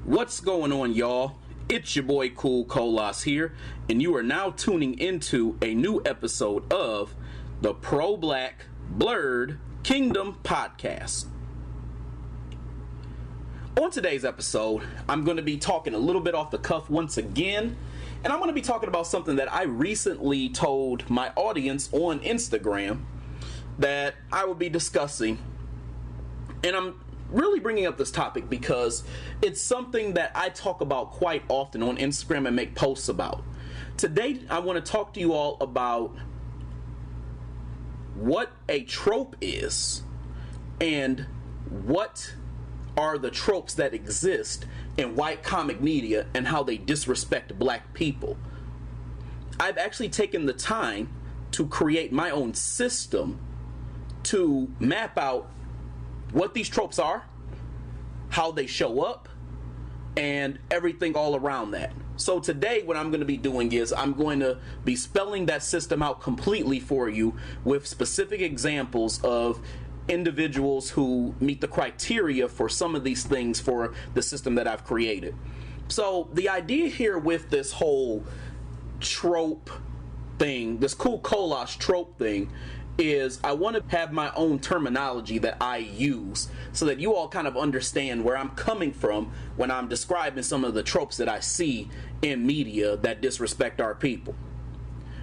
What's going on, y'all? It's your boy Cool Colas here, and you are now tuning into a new episode of the Pro-Black Blurred Kingdom Podcast. On today's episode, I'm going to be talking a little bit off the cuff once again, and I'm going to be talking about something that I recently told my audience on Instagram that I will be discussing. And I'm really bringing up this topic because it's something that I talk about quite often on Instagram and make posts about. Today, I want to talk to you all about what a trope is and what are the tropes that exist in white comic media and how they disrespect black people. I've actually taken the time to create my own system to map out what these tropes are, how they show up, and everything all around that. So today what I'm going to be doing is I'm going to be spelling that system out completely for you with specific examples of individuals who meet the criteria for some of these things for the system that I've created. So the idea here with this whole trope thing, this Cool Colas trope thing, is I want to have my own terminology that I use so that you all kind of understand where I'm coming from when I'm describing some of the tropes that I see in media that disrespect our people.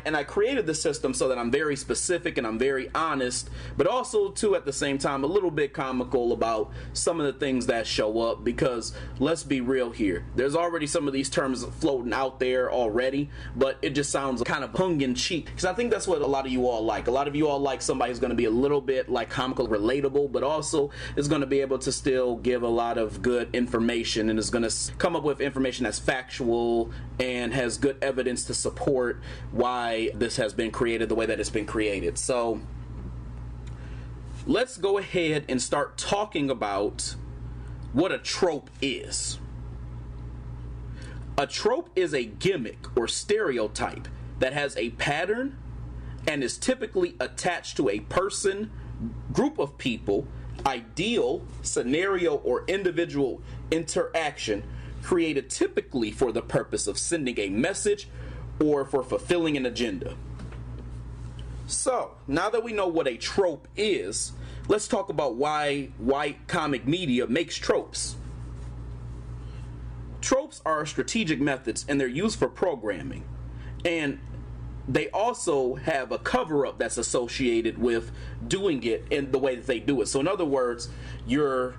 And I created the system so that I'm very specific and I'm very honest, but also too at the same time a little bit comical about some of the things that show up, because let's be real here, there's already some of these terms floating out there already, but it just sounds kind of tongue-in-cheek, because I think that's what a lot of you all like. A lot of you all like somebody who's going to be a little bit like comical, relatable, but also is going to be able to still give a lot of good information and is going to come up with information that's factual and has good evidence to support why this has been created the way that it's been created. So let's go ahead and start talking about what a trope is. A trope is a gimmick or stereotype that has a pattern and is typically attached to a person, group of people, ideal, scenario, or individual interaction created typically for the purpose of sending a message or for fulfilling an agenda. So, now that we know what a trope is, let's talk about why white comic media makes tropes. Tropes are strategic methods and they're used for programming. And they also have a cover-up that's associated with doing it in the way that they do it. So in other words, you're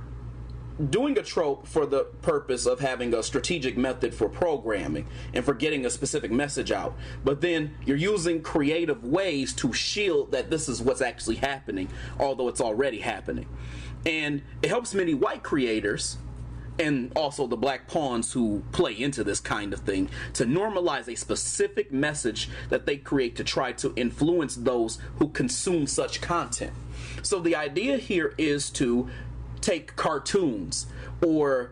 doing a trope for the purpose of having a strategic method for programming and for getting a specific message out, but then you're using creative ways to shield that this is what's actually happening, although it's already happening. And it helps many white creators and also the black pawns who play into this kind of thing to normalize a specific message that they create to try to influence those who consume such content. So the idea here is to take cartoons or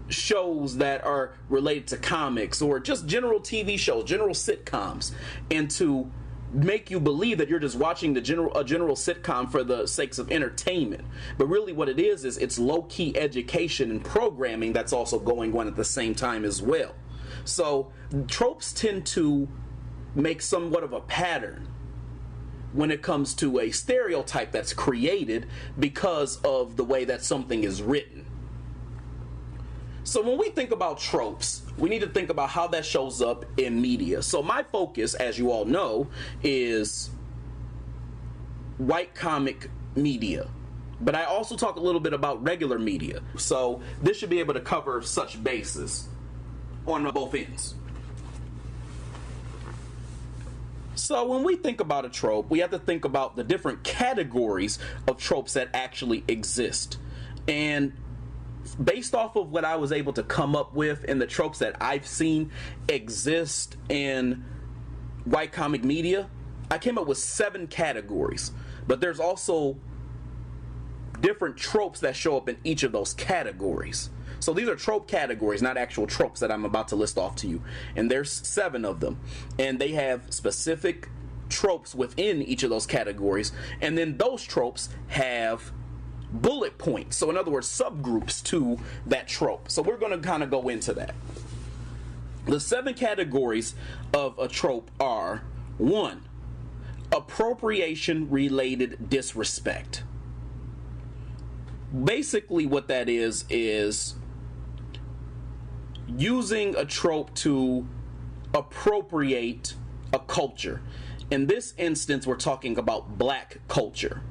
shows that are related to comics or just general TV shows, general sitcoms, and to make you believe that you're just watching a general sitcom for the sakes of entertainment. But really what it is it's low-key education and programming that's also going on at the same time as well. So tropes tend to make somewhat of a pattern when it comes to a stereotype that's created because of the way that something is written. So when we think about tropes, we need to think about how that shows up in media. So my focus, as you all know, is white comic media. But I also talk a little bit about regular media. So this should be able to cover such bases on both ends. So when we think about a trope, we have to think about the different categories of tropes that actually exist. And based off of what I was able to come up with and the tropes that I've seen exist in white comic media, I came up with 7 categories. But there's also different tropes that show up in each of those categories. So these are trope categories, not actual tropes that I'm about to list off to you. And there's 7 of them. And they have specific tropes within each of those categories. And then those tropes have bullet points. So in other words, subgroups to that trope. So we're going to kind of go into that. The 7 categories of a trope are: 1, appropriation related disrespect. Basically what that is using a trope to appropriate a culture. In this instance, we're talking about black culture.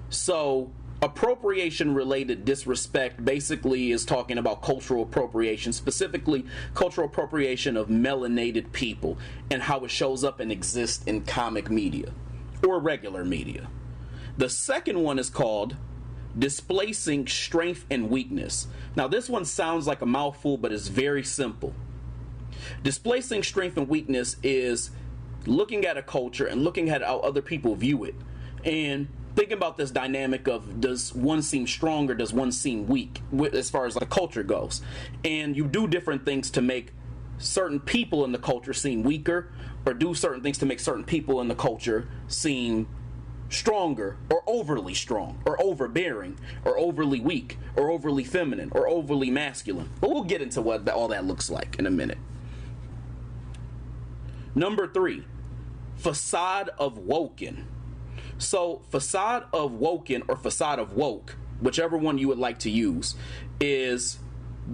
So appropriation related disrespect basically is talking about cultural appropriation, specifically cultural appropriation of melanated people and how it shows up and exists in comic media or regular media. The second one is called displacing strength and weakness. Now this one sounds like a mouthful, but it's very simple. Displacing strength and weakness is looking at a culture and looking at how other people view it and thinking about this dynamic of, does one seem strong or does one seem weak as far as the culture goes? And you do different things to make certain people in the culture seem weaker, or do certain things to make certain people in the culture seem stronger, or overly strong, or overbearing, or overly weak, or overly feminine, or overly masculine. But we'll get into what all that looks like in a minute. Number 3, facade of woken. So facade of woken or facade of woke, whichever one you would like to use, is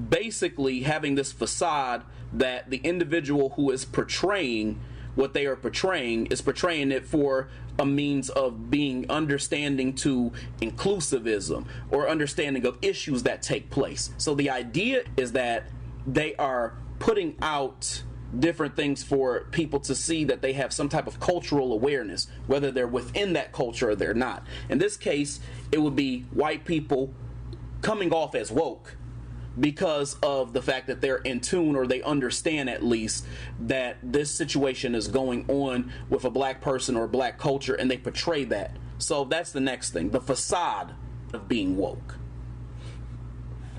basically having this facade that the individual who is portraying what they are portraying is portraying it for a means of being understanding to inclusivism or understanding of issues that take place. So the idea is that they are putting out different things for people to see that they have some type of cultural awareness, whether they're within that culture or they're not. In this case, it would be white people coming off as woke because of the fact that they're in tune, or they understand at least that this situation is going on with a black person or black culture, and they portray that. So that's the next thing, the facade of being woke.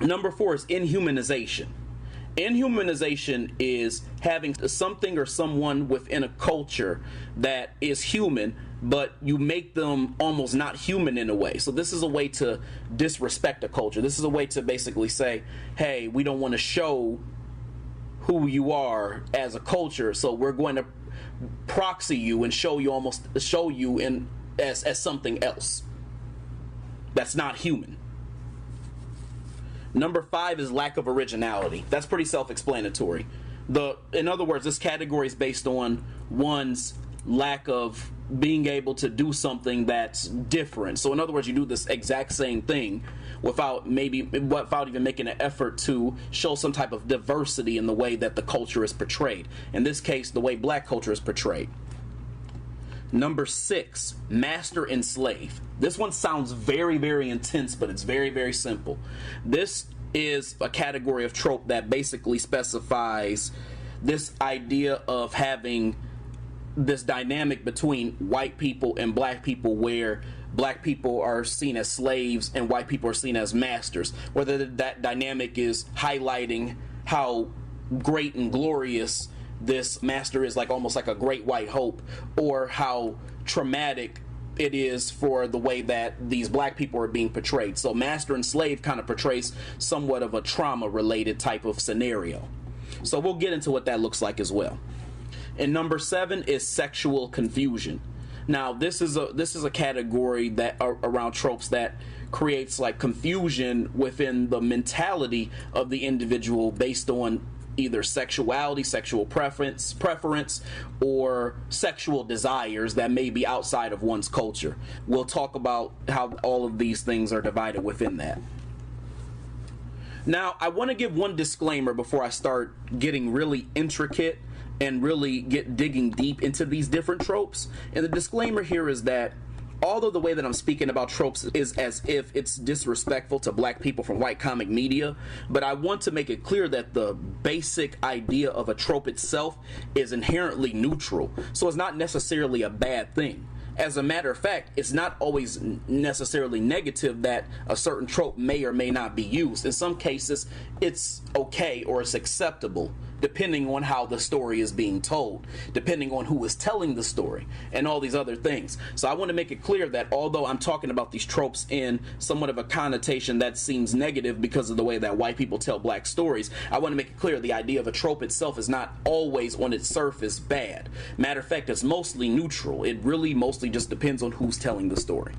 Number 4 is inhumanization. Inhumanization is having something or someone within a culture that is human, but you make them almost not human in a way. So this is a way to disrespect a culture. This is a way to basically say, hey, we don't want to show who you are as a culture, so we're going to proxy you and show you in as something else that's not human. Number 5 is lack of originality. That's pretty self-explanatory. In other words, this category is based on one's lack of being able to do something that's different. So in other words, you do this exact same thing without even making an effort to show some type of diversity in the way that the culture is portrayed. In this case, the way black culture is portrayed. Number 6, master and slave. This one sounds very, very intense, but it's very, very simple. This is a category of trope that basically specifies this idea of having this dynamic between white people and black people, where black people are seen as slaves and white people are seen as masters. Whether that dynamic is highlighting how great and glorious this master is, like almost like a great white hope, or how traumatic it is for the way that these black people are being portrayed. So master and slave kind of portrays somewhat of a trauma related type of scenario. So we'll get into what that looks like as well. And number 7 is sexual confusion. Now this is a category that around tropes that creates like confusion within the mentality of the individual based on either sexuality, sexual preference, or sexual desires that may be outside of one's culture. We'll talk about how all of these things are divided within that. Now, I want to give one disclaimer before I start getting really intricate and really digging deep into these different tropes. And the disclaimer here is that although the way that I'm speaking about tropes is as if it's disrespectful to black people from white comic media, but I want to make it clear that the basic idea of a trope itself is inherently neutral. So it's not necessarily a bad thing. As a matter of fact, it's not always necessarily negative that a certain trope may or may not be used. In some cases, it's okay or it's acceptable depending on how the story is being told, depending on who is telling the story, and all these other things. So I want to make it clear that although I'm talking about these tropes in somewhat of a connotation that seems negative because of the way that white people tell black stories, I want to make it clear the idea of a trope itself is not always on its surface bad. Matter of fact, it's mostly neutral. It really mostly just depends on who's telling the story.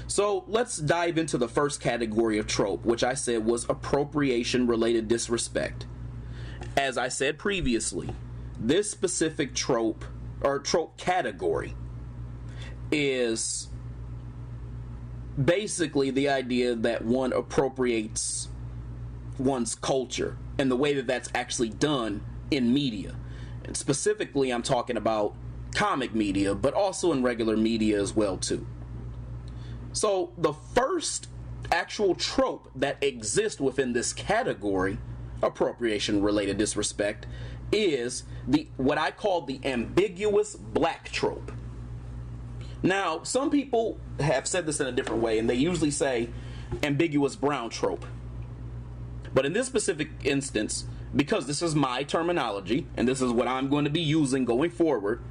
So let's dive into the first category of trope, which I said was appropriation-related disrespect. As I said previously, this specific trope, or trope category, is basically the idea that one appropriates one's culture and the way that that's actually done in media. And specifically, I'm talking about comic media, but also in regular media as well, too. So the first actual trope that exists within this category, appropriation-related disrespect, is what I call the ambiguous black trope. Now, some people have said this in a different way, and they usually say ambiguous brown trope. But in this specific instance, because this is my terminology, and this is what I'm going to be using going forward,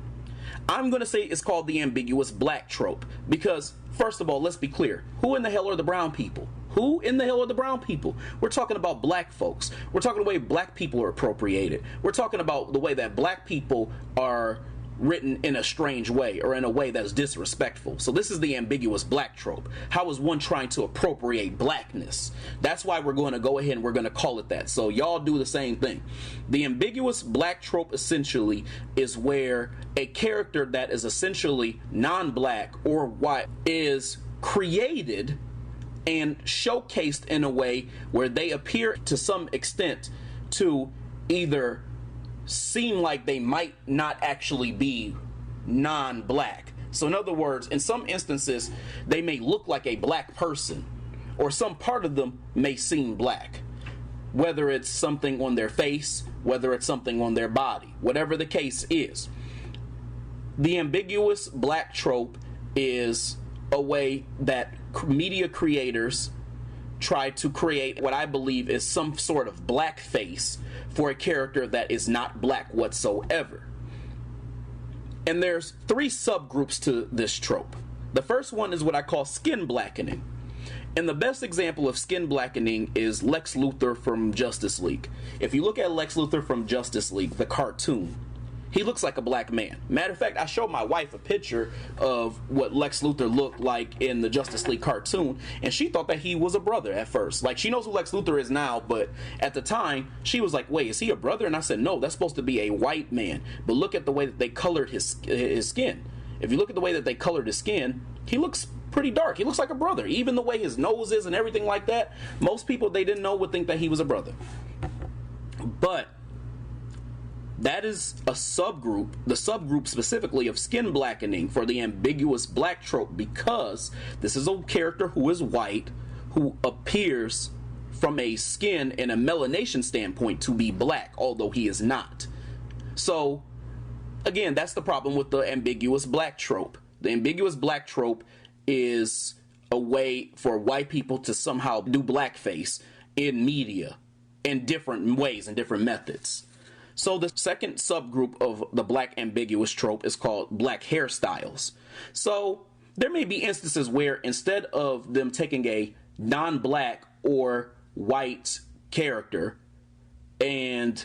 I'm going to say it's called the ambiguous black trope. Because, first of all, let's be clear. Who in the hell are the brown people? Who in the hell are the brown people? We're talking about black folks. We're talking the way black people are appropriated. We're talking about the way that black people are written in a strange way, or in a way that's disrespectful. So this is the ambiguous black trope. How is one trying to appropriate blackness? That's why we're going to go ahead and we're going to call it that. So y'all do the same thing. The ambiguous black trope essentially is where a character that is essentially non-black or white is created and showcased in a way where they appear to some extent to either seem like they might not actually be non-black. So in other words, in some instances, they may look like a black person, or some part of them may seem black. Whether it's something on their face, whether it's something on their body, whatever the case is. The ambiguous black trope is a way that media creators try to create what I believe is some sort of blackface for a character that is not black whatsoever. And there's 3 subgroups to this trope. The first one is what I call skin blackening. And the best example of skin blackening is Lex Luthor from Justice League. If you look at Lex Luthor from Justice League, the cartoon, he looks like a black man. Matter of fact, I showed my wife a picture of what Lex Luthor looked like in the Justice League cartoon, and she thought that he was a brother at first. Like, she knows who Lex Luthor is now, but at the time, she was like, wait, is he a brother? And I said, no, that's supposed to be a white man. But look at the way that they colored his skin. If you look at the way that they colored his skin, he looks pretty dark. He looks like a brother. Even the way his nose is and everything like that, most people they didn't know would think that he was a brother. But that is a subgroup, the subgroup specifically of skin blackening for the ambiguous black trope, because this is a character who is white, who appears from a skin and a melanation standpoint to be black, although he is not. So, again, that's the problem with the ambiguous black trope. The ambiguous black trope is a way for white people to somehow do blackface in media in different ways and different methods. So the second subgroup of the black ambiguous trope is called black hairstyles. So there may be instances where instead of them taking a non-black or white character and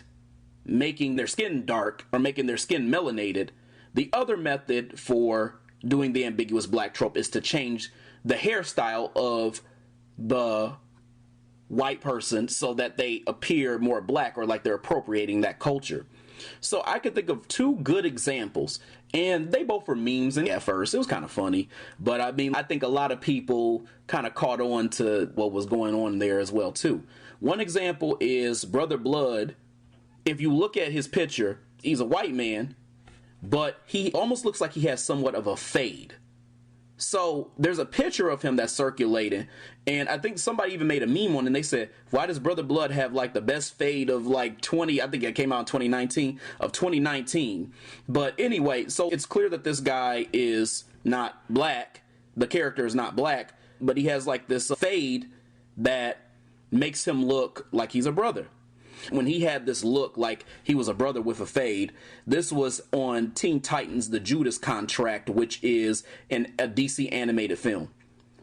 making their skin dark or making their skin melanated, the other method for doing the ambiguous black trope is to change the hairstyle of the white person so that they appear more black or like they're appropriating that culture. So I could think of 2 good examples, and they both were memes, and at first it was kind of funny, but I mean, I think a lot of people kind of caught on to what was going on there as well too. One example is Brother Blood. If you look at his picture, he's a white man, but he almost looks like he has somewhat of a fade. So there's a picture of him that's circulating, and I think somebody even made a meme on it, and they said, why does Brother Blood have like the best fade of like I think it came out in 2019. But anyway, so it's clear that this guy is not black. The character is not black, but he has like this fade that makes him look like he's a brother. when he had this look like he was a brother with a fade. This was on Teen Titans The Judas Contract, which is a DC animated film.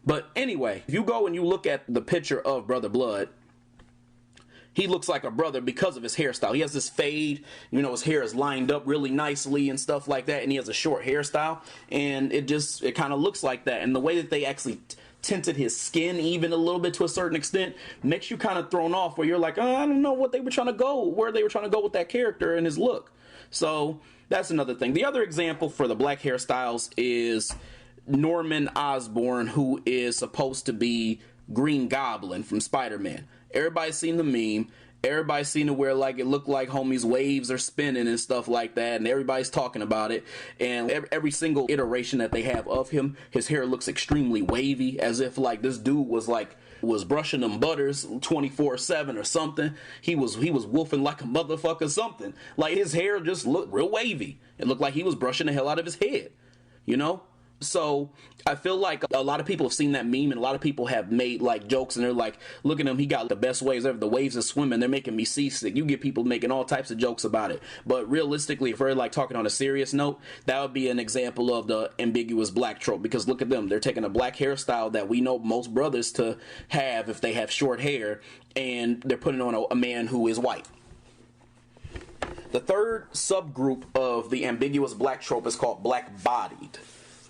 But anyway, if you go and you look at the picture of Brother Blood, he looks like a brother because of his hairstyle. He has this fade, you know, his hair is lined up really nicely and stuff like that, and he has a short hairstyle, and it kind of looks like that. And the way that they actually tinted his skin even a little bit to a certain extent makes you kind of thrown off, where you're like, oh, I don't know where they were trying to go with that character and his look. So that's another thing. The other example for the black hairstyles is Norman Osborn, who is supposed to be Green Goblin from Spider-Man. Everybody's seen the meme. Everybody's seen it where like it looked like homie's waves are spinning and stuff like that, and everybody's talking about it. And every single iteration that they have of him, his hair looks extremely wavy, as if like this dude was brushing them butters 24/7 or something. He was wolfing like a motherfucker something. Like his hair just looked real wavy. It looked like he was brushing the hell out of his head, you know? So I feel like a lot of people have seen that meme, and a lot of people have made like jokes, and they're like, look at him, he got the best waves ever, the waves are swimming, they're making me seasick. You get people making all types of jokes about it. But realistically, if we're like talking on a serious note, that would be an example of the ambiguous black trope, because look at them, they're taking a black hairstyle that we know most brothers to have if they have short hair, and they're putting on a man who is white. The third subgroup of the ambiguous black trope is called black-bodied.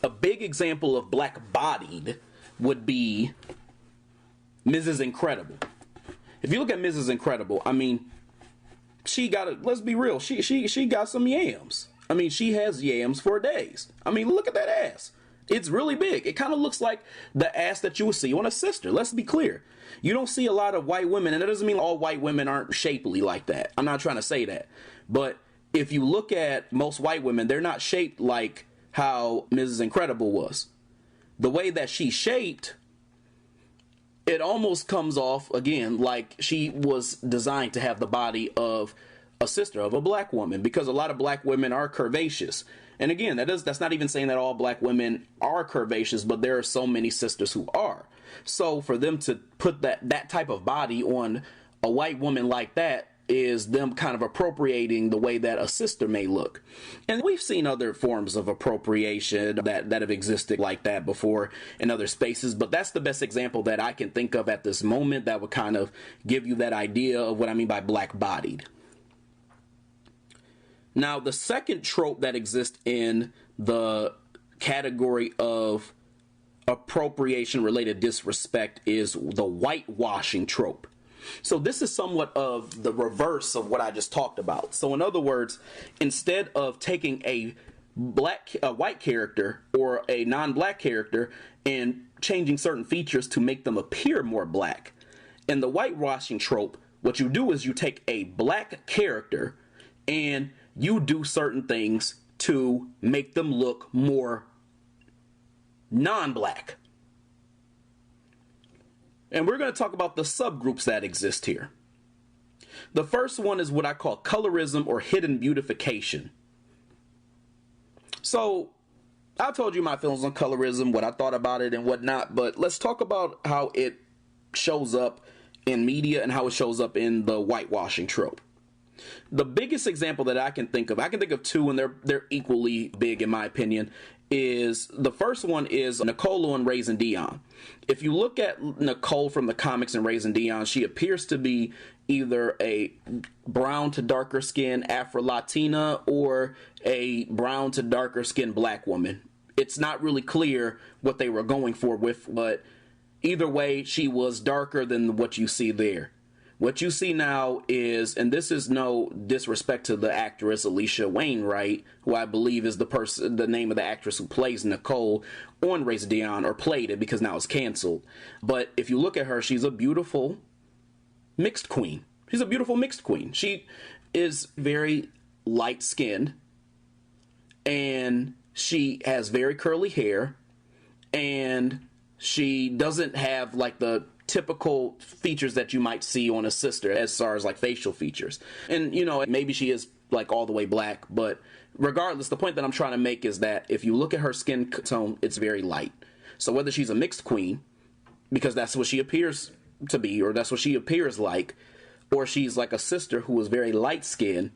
A big example of black-bodied would be Mrs. Incredible. If you look at Mrs. Incredible, I mean, let's be real, she got some yams. I mean, she has yams for days. I mean, look at that ass. It's really big. It kind of looks like the ass that you would see on a sister. Let's be clear. You don't see a lot of white women, and that doesn't mean all white women aren't shapely like that. I'm not trying to say that. But if you look at most white women, they're not shaped like how Mrs. Incredible was. The way that she's shaped, it almost comes off, again, like she was designed to have the body of a sister, of a black woman, because a lot of black women are curvaceous. And again, that's not even saying that all black women are curvaceous, but there are so many sisters who are. So for them to put that type of body on a white woman like that is them kind of appropriating the way that a sister may look. And we've seen other forms of appropriation that have existed like that before in other spaces, but that's the best example that I can think of at this moment that would kind of give you that idea of what I mean by black-bodied. Now, the second trope that exists in the category of appropriation-related disrespect is the whitewashing trope. So this is somewhat of the reverse of what I just talked about. So in other words, instead of taking a white character or a non-black character and changing certain features to make them appear more black, in the whitewashing trope, what you do is you take a black character and you do certain things to make them look more non-black. And we're going to talk about the subgroups that exist here. The first one is what I call colorism or hidden beautification. So, I told you my feelings on colorism, what I thought about it and whatnot, but let's talk about how it shows up in media and how it shows up in the whitewashing trope. The biggest example that I can think of two, and they're equally big in my opinion, is the first one is Nicole on Raising Dion. If you look at Nicole from the comics in Raising Dion, she appears to be either a brown to darker skin Afro-Latina or a brown to darker skin black woman. It's not really clear what they were going for but either way, she was darker than what you see there. What you see now is, and this is no disrespect to the actress Alicia Wainwright, who I believe is the name of the actress who plays Nicole on Raising Dion, or played it because now it's canceled. But if you look at her, she's a beautiful mixed queen. She's a beautiful mixed queen. She is very light-skinned, and she has very curly hair, and she doesn't have like the typical features that you might see on a sister as far as like facial features. And maybe she is like all the way black, but regardless, the point that I'm trying to make is that if you look at her skin tone, it's very light. So whether she's a mixed queen, because that's what she appears to be, or that's what she appears like, or she's like a sister who is very light-skinned,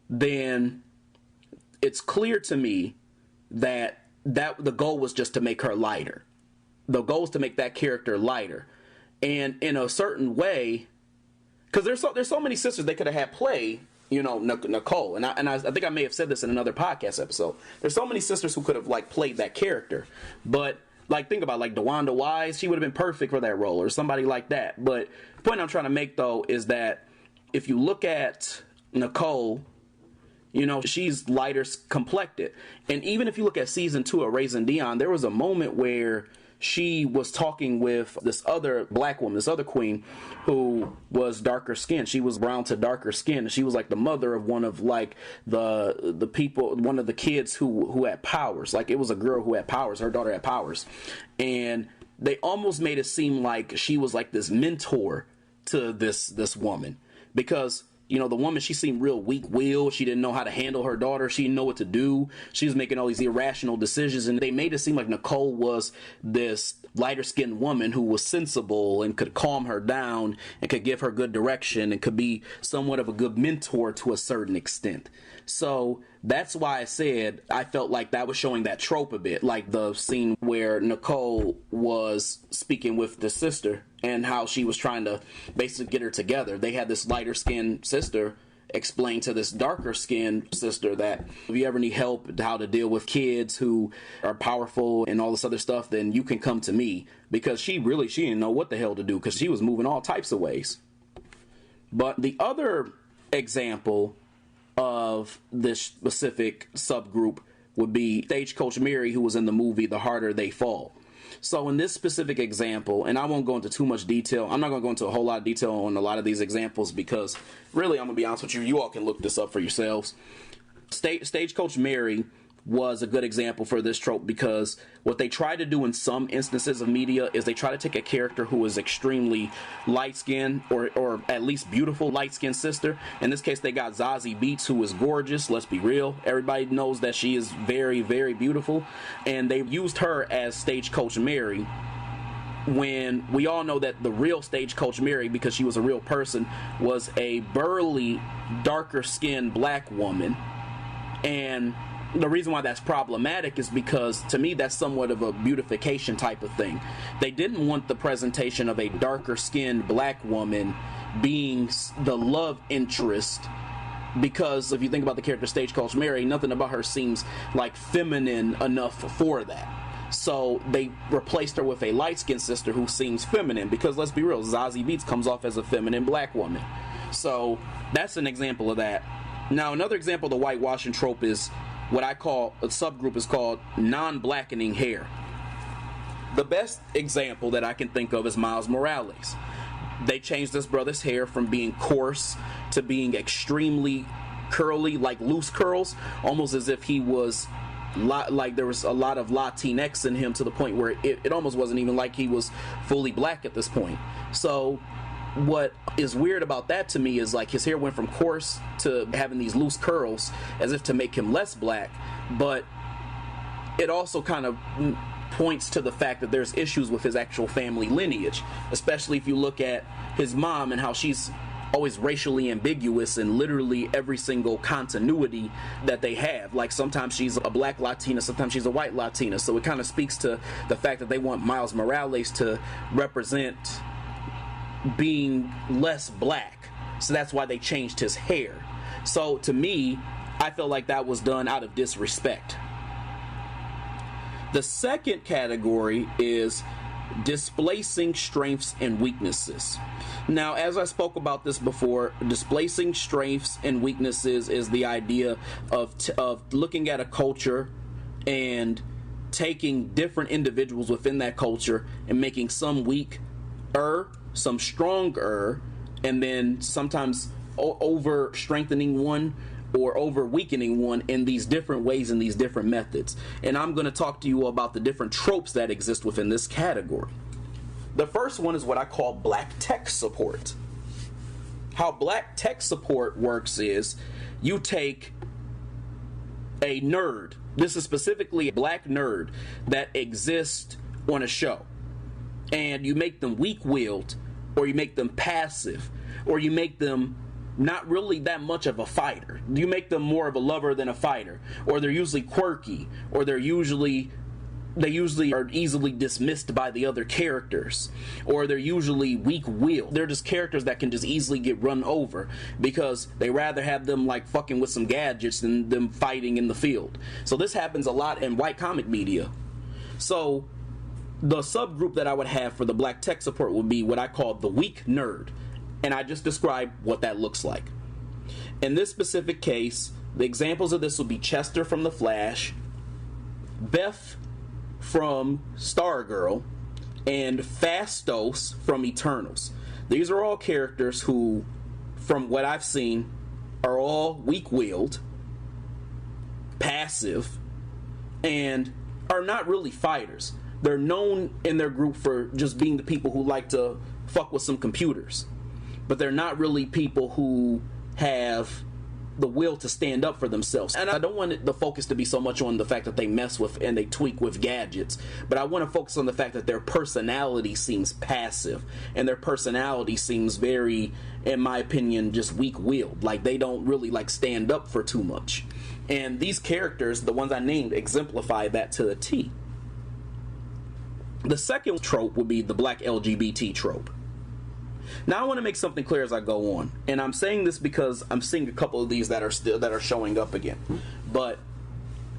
then it's clear to me that the goal was just to make her lighter. The goal is to make that character lighter. And in a certain way, because there's so many sisters they could have had play, you know, Nicole. And I think I may have said this in another podcast episode. There's so many sisters who could have, like, played that character. But, like, think about, like, DeWanda Wise, she would have been perfect for that role, or somebody like that. But the point I'm trying to make, though, is that if you look at Nicole, you know, she's lighter complected. And even if you look at season 2 of Raising Dion, there was a moment where she was talking with this other black woman, this other queen, who was darker skinned. She was brown to darker skin. She was like the mother of one of, like, the people, one of the kids who had powers. Like, it was a girl who had powers. Her daughter had powers. And they almost made it seem like she was like this mentor to this woman, because, you know, the woman, she seemed real weak-willed. She didn't know how to handle her daughter. She didn't know what to do. She was making all these irrational decisions, and they made it seem like Nicole was this lighter-skinned woman who was sensible and could calm her down and could give her good direction and could be somewhat of a good mentor to a certain extent. So that's why I said I felt like that was showing that trope a bit, like the scene where Nicole was speaking with the sister and how she was trying to basically get her together. They had this lighter skinned sister explain to this darker skinned sister that if you ever need help how to deal with kids who are powerful and all this other stuff, then you can come to me, because she didn't know what the hell to do, because she was moving all types of ways. But the other example of this specific subgroup would be Stagecoach Mary, who was in the movie The Harder They Fall. So in this specific example, and I won't go into too much detail, I'm not going to go into a whole lot of detail on a lot of these examples, because really, I'm going to be honest with you, you all can look this up for yourselves. Stagecoach Mary was a good example for this trope, because what they try to do in some instances of media is they try to take a character who is extremely light-skinned, or at least beautiful light-skinned sister. In this case, they got Zazie Beetz, who is gorgeous. Let's be real. Everybody knows that she is very, very beautiful. And they used her as Stagecoach Mary, when we all know that the real Stagecoach Mary, because she was a real person, was a burly, darker-skinned black woman. And the reason why that's problematic is because, to me, that's somewhat of a beautification type of thing. They didn't want the presentation of a darker-skinned black woman being the love interest, because if you think about the character Stagecoach Mary, nothing about her seems like feminine enough for that. So they replaced her with a light-skinned sister who seems feminine, because let's be real, Zazie Beetz comes off as a feminine black woman. So that's an example of that. Now, another example of the whitewashing trope is what I call, a subgroup is called non-blackening hair. The best example that I can think of is Miles Morales. They changed this brother's hair from being coarse to being extremely curly, like loose curls, almost as if he was like there was a lot of Latinx in him, to the point where it almost wasn't even like he was fully black at this point. So what is weird about that to me is, like, his hair went from coarse to having these loose curls as if to make him less black, but it also kind of points to the fact that there's issues with his actual family lineage, especially if you look at his mom and how she's always racially ambiguous in literally every single continuity that they have. Like, sometimes she's a black Latina, sometimes she's a white Latina, so it kind of speaks to the fact that they want Miles Morales to represent being less black, so that's why they changed his hair. So to me, I feel like that was done out of disrespect. The second category is displacing strengths and weaknesses. Now, as I spoke about this before, displacing strengths and weaknesses is the idea of looking at a culture and taking different individuals within that culture and making some weaker, some stronger, and then sometimes over strengthening one or over weakening one in these different ways, in these different methods. And I'm going to talk to you about the different tropes that exist within this category. The first one is what I call black tech support. How black tech support works is you take a nerd, this is specifically a black nerd that exists on a show, and you make them weak-willed or you make them passive, or you make them not really that much of a fighter. You make them more of a lover than a fighter, or they're usually quirky, or they usually are easily dismissed by the other characters, or they're usually weak-willed. They're just characters that can just easily get run over because they rather have them like fucking with some gadgets than them fighting in the field. So this happens a lot in white comic media. So the subgroup that I would have for the black tech support would be what I call the weak nerd. And I just described what that looks like. In this specific case, the examples of this would be Chester from The Flash, Beth from Stargirl, and Phastos from Eternals. These are all characters who, from what I've seen, are all weak-willed, passive, and are not really fighters. They're known in their group for just being the people who like to fuck with some computers. But they're not really people who have the will to stand up for themselves. And I don't want the focus to be so much on the fact that they mess with and they tweak with gadgets, but I want to focus on the fact that their personality seems passive, and their personality seems very, in my opinion, just weak-willed. Like, they don't really like stand up for too much. And these characters, the ones I named, exemplify that to a T. The second trope would be the black LGBT trope. Now I want to make something clear as I go on, and I'm saying this because I'm seeing a couple of these that are showing up again. But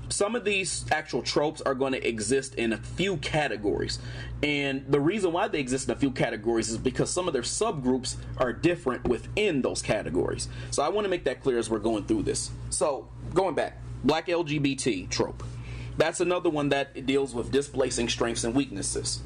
some of these actual tropes are going to exist in a few categories, and the reason why they exist in a few categories is because some of their subgroups are different within those categories. So I want to make that clear as we're going through this. So going back, black LGBT trope. That's another one that deals with displacing strengths and weaknesses.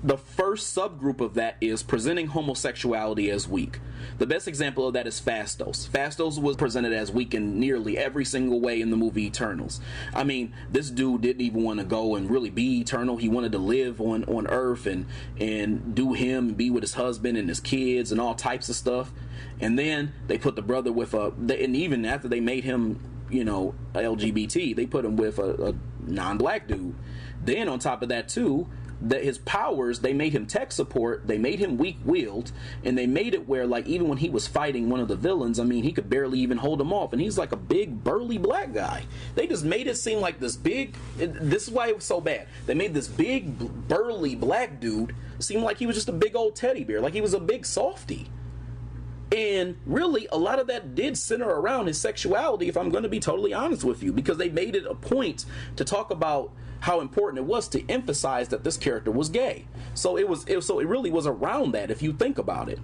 The first subgroup of that is presenting homosexuality as weak. The best example of that is Phastos. Phastos was presented as weak in nearly every single way in the movie Eternals. I mean, this dude didn't even want to go and really be eternal. He wanted to live on Earth and do him and be with his husband and his kids and all types of stuff. And then they put the brother with and even after they made him, LGBT, they put him with a non-black dude. Then on top of that too, that his powers, they made him tech support, they made him weak-willed, and they made it where, like, even when he was fighting one of the villains, I mean, he could barely even hold him off, and he's like a big, burly black guy. They just made it seem like this big, this is why it was so bad. They made this big, burly black dude seem like he was just a big old teddy bear, like he was a big softie. And really, a lot of that did center around his sexuality, if I'm going to be totally honest with you, because they made it a point to talk about how important it was to emphasize that this character was gay. So it really was around that, if you think about it.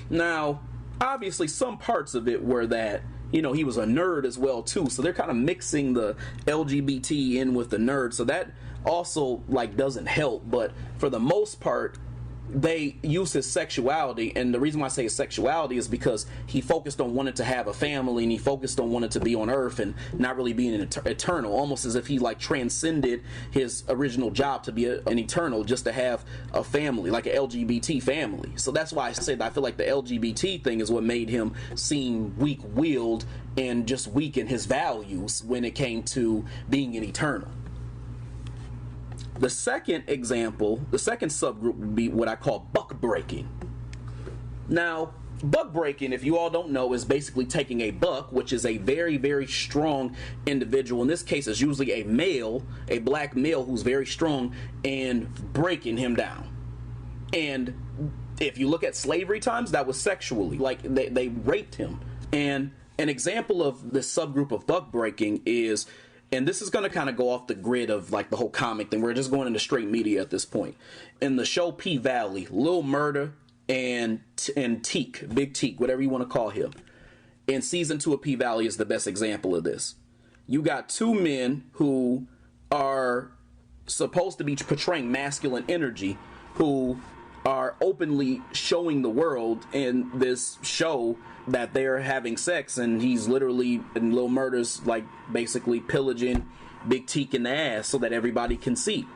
Now, obviously, some parts of it were that, he was a nerd as well too. So they're kind of mixing the LGBT in with the nerd. So that also doesn't help. But for the most part, they use his sexuality, and the reason why I say his sexuality is because he focused on wanting to have a family, and he focused on wanting to be on Earth and not really being an eternal, almost as if he transcended his original job to be an eternal, just to have a family, like an LGBT family. So that's why I say that I feel like the LGBT thing is what made him seem weak-willed and just weak in his values when it came to being an eternal. The second example, the second subgroup would be what I call buck breaking. Now, buck breaking, if you all don't know, is basically taking a buck, which is a very, very strong individual. In this case, it's usually a male, a black male who's very strong, and breaking him down. And if you look at slavery times, that was sexually, they raped him. And an example of this subgroup of buck breaking is, and this is going to kind of go off the grid of the whole comic thing. We're just going into straight media at this point. In the show P-Valley, Lil Murda and Teak, Big Teak, whatever you want to call him, in season 2 of P-Valley is the best example of this. You got two men who are supposed to be portraying masculine energy, who are openly showing the world in this show that they're having sex, and he's literally, and Lil Murda's basically pillaging Big Teak in the ass so that everybody can see.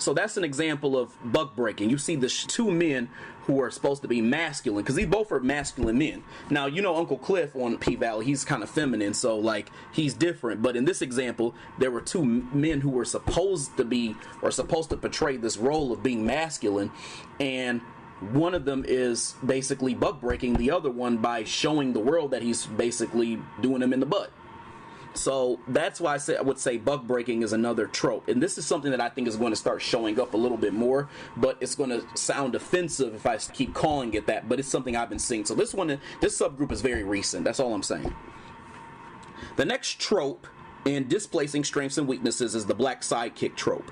So that's an example of buck breaking. You see the two men who are supposed to be masculine, because these both are masculine men. Now, you know, Uncle Cliff on P-Valley, he's kind of feminine, so like he's different. But in this example, there were two men who were supposed to be, or supposed to portray this role of being masculine, and one of them is basically buck breaking the other one by showing the world that he's basically doing him in the butt. So that's why I would say buck breaking is another trope. And this is something that I think is going to start showing up a little bit more, but it's going to sound offensive if I keep calling it that, but it's something I've been seeing. So this subgroup is very recent. That's all I'm saying. The next trope in displacing strengths and weaknesses is the black sidekick trope.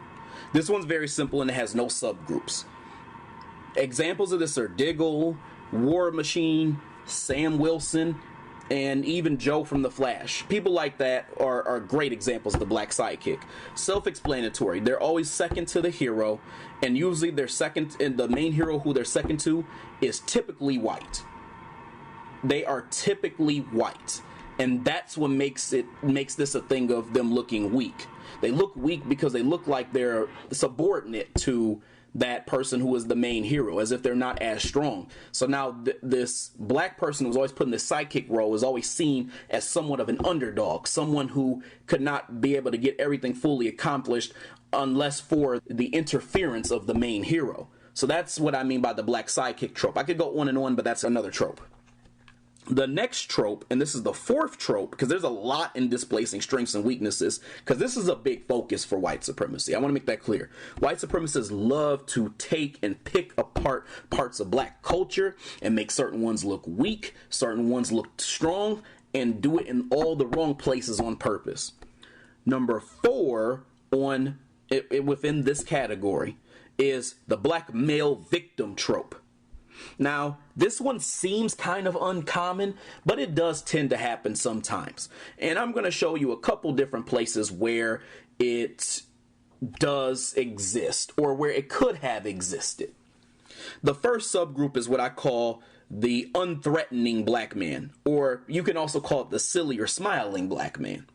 This one's very simple and it has no subgroups. Examples of this are Diggle, War Machine, Sam Wilson, and even Joe from The Flash. People like that are great examples of the black sidekick. Self-explanatory. They're always second to the hero, and usually they're second, and the main hero who they're second to is typically white. They are typically white, and that's what makes this a thing of them looking weak. They look weak because they look like they're subordinate to that person who is the main hero, as if they're not as strong. So now this black person who's always put in this sidekick role is always seen as somewhat of an underdog, someone who could not be able to get everything fully accomplished unless for the interference of the main hero. So that's what I mean by the black sidekick trope. I could go on and on, but that's another trope. The next trope, and this is the fourth trope, because there's a lot in displacing strengths and weaknesses, because this is a big focus for white supremacy. I want to make that clear. White supremacists love to take and pick apart parts of black culture and make certain ones look weak, certain ones look strong, and do it in all the wrong places on purpose. Number 4 within this category is the black male victim trope. Now, this one seems kind of uncommon, but it does tend to happen sometimes. And I'm going to show you a couple different places where it does exist, or where it could have existed. The first subgroup is what I call the unthreatening black man, or you can also call it the silly or smiling black man.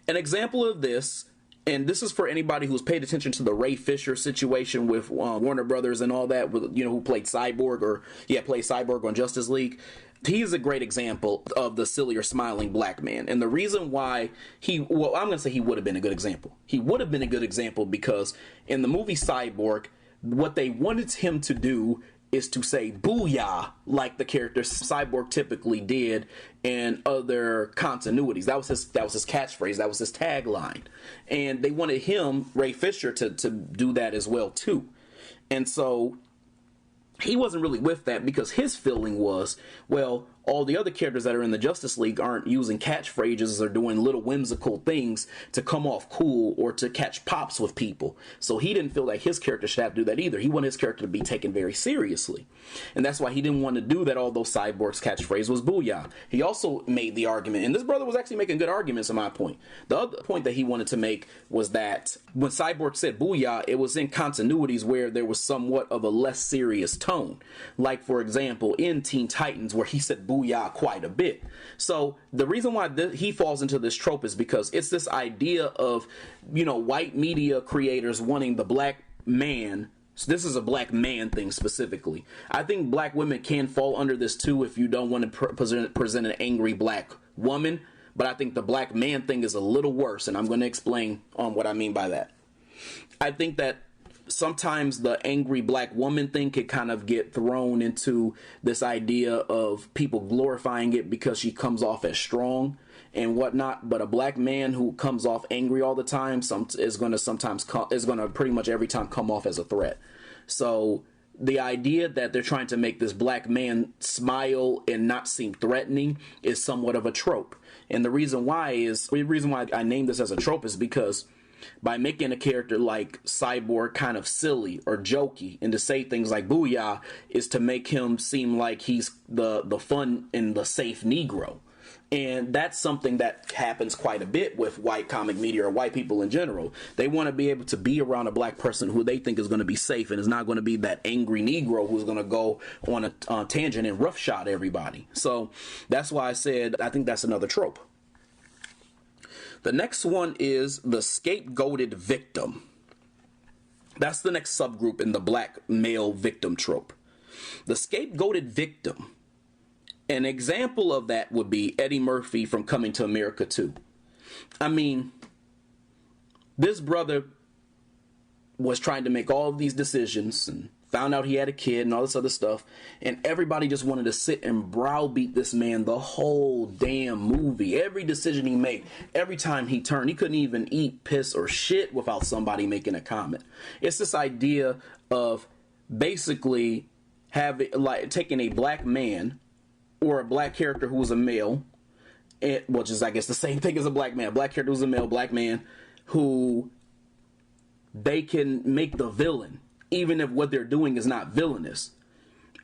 An example of this, and this is for anybody who's paid attention to the Ray Fisher situation with Warner Brothers and all that, with, who played Cyborg, played Cyborg on Justice League. He's a great example of the silly or smiling black man. And the reason why I'm going to say he would have been a good example. He would have been a good example because in the movie Cyborg, what they wanted him to do is to say booyah like the character Cyborg typically did in other continuities. That was his catchphrase, that was his tagline. And they wanted him, Ray Fisher, to do that as well too. And so he wasn't really with that because his feeling was, well, all the other characters that are in the Justice League aren't using catchphrases or doing little whimsical things to come off cool or to catch pops with people. So he didn't feel like his character should have to do that either. He wanted his character to be taken very seriously. And that's why he didn't want to do that, although Cyborg's catchphrase was booyah. He also made the argument, and this brother was actually making good arguments in my point. The other point that he wanted to make was that when Cyborg said booyah, it was in continuities where there was somewhat of a less serious tone. Like, for example, in Teen Titans, where he said booyah quite a bit. So the reason why he falls into this trope is because it's this idea of, white media creators wanting the black man. So this is a black man thing specifically. I think black women can fall under this too if you don't want to present an angry black woman. But I think the black man thing is a little worse, and I'm going to explain what I mean by that. I think that sometimes the angry black woman thing could kind of get thrown into this idea of people glorifying it because she comes off as strong and whatnot. But a black man who comes off angry all the time is going to pretty much every time come off as a threat. So the idea that they're trying to make this black man smile and not seem threatening is somewhat of a trope. And the reason why I named this as a trope is because by making a character like Cyborg kind of silly or jokey and to say things like booyah is to make him seem like he's the fun and the safe Negro. And that's something that happens quite a bit with white comic media or white people in general. They want to be able to be around a black person who they think is going to be safe and is not going to be that angry Negro who's going to go on a tangent and roughshod everybody. So that's why I said I think that's another trope. The next one is the scapegoated victim. That's the next subgroup in the black male victim trope. The scapegoated victim. An example of that would be Eddie Murphy from Coming to America 2. I mean, this brother was trying to make all of these decisions and found out he had a kid and all this other stuff, and everybody just wanted to sit and browbeat this man the whole damn movie. Every decision he made, every time he turned, he couldn't even eat, piss, or shit without somebody making a comment. It's this idea of basically taking a black man or a black character who was a male, which is, I guess, the same thing as a black man. Black character who's a male, black man, who they can make the villain, even if what they're doing is not villainous.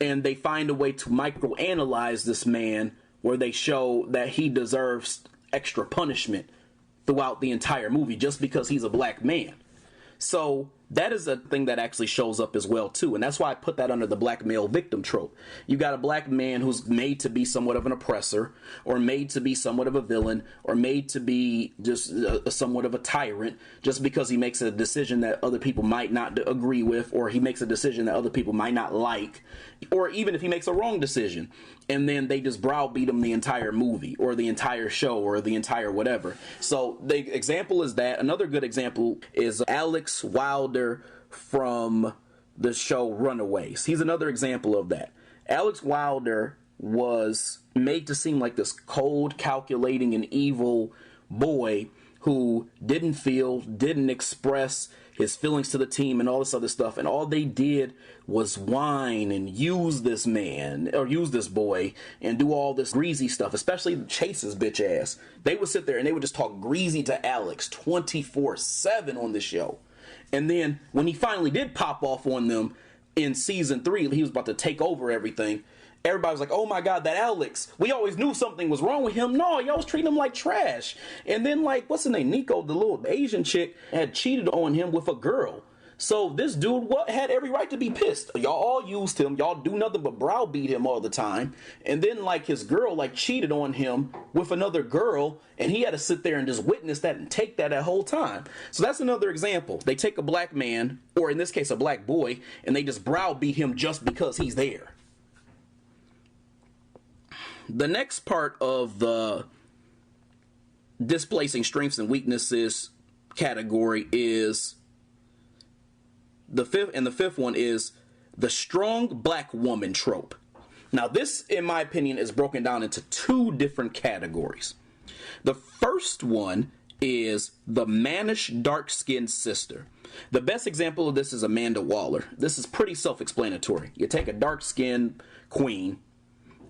And they find a way to microanalyze this man where they show that he deserves extra punishment throughout the entire movie just because he's a black man. So that is a thing that actually shows up as well too, and that's why I put that under the black male victim trope. You got a black man who's made to be somewhat of an oppressor, or made to be somewhat of a villain, or made to be just somewhat of a tyrant, just because he makes a decision that other people might not agree with, or he makes a decision that other people might not like, or even if he makes a wrong decision, and then they just browbeat him the entire movie, or the entire show, or the entire whatever. So the example is that. Another good example is Alex Wilder from the show Runaways. He's another example of that. Alex Wilder was made to seem like this cold, calculating, and evil boy who didn't feel, didn't express his feelings to the team and all this other stuff, and all they did was whine and use this man, or use this boy, and do all this greasy stuff, especially Chase's bitch ass. They would sit there and they would just talk greasy to Alex 24/7 on the show. And then when he finally did pop off on them in season 3, he was about to take over everything. Everybody was like, oh my God, that Alex, we always knew something was wrong with him. No, y'all was treating him like trash. And then, like, what's his name? Nico, the little Asian chick, had cheated on him with a girl. So this dude had every right to be pissed. Y'all all used him. Y'all do nothing but browbeat him all the time. And then, like, his girl, like, cheated on him with another girl, and he had to sit there and just witness that and take that whole time. So that's another example. They take a black man, or in this case, a black boy, and they just browbeat him just because he's there. The next part of the displacing strengths and weaknesses category is the fifth one is the strong black woman trope. Now this, in my opinion, is broken down into 2 different categories. The first one is the mannish dark-skinned sister. The best example of this is Amanda Waller. This is pretty self-explanatory. You take a dark-skinned queen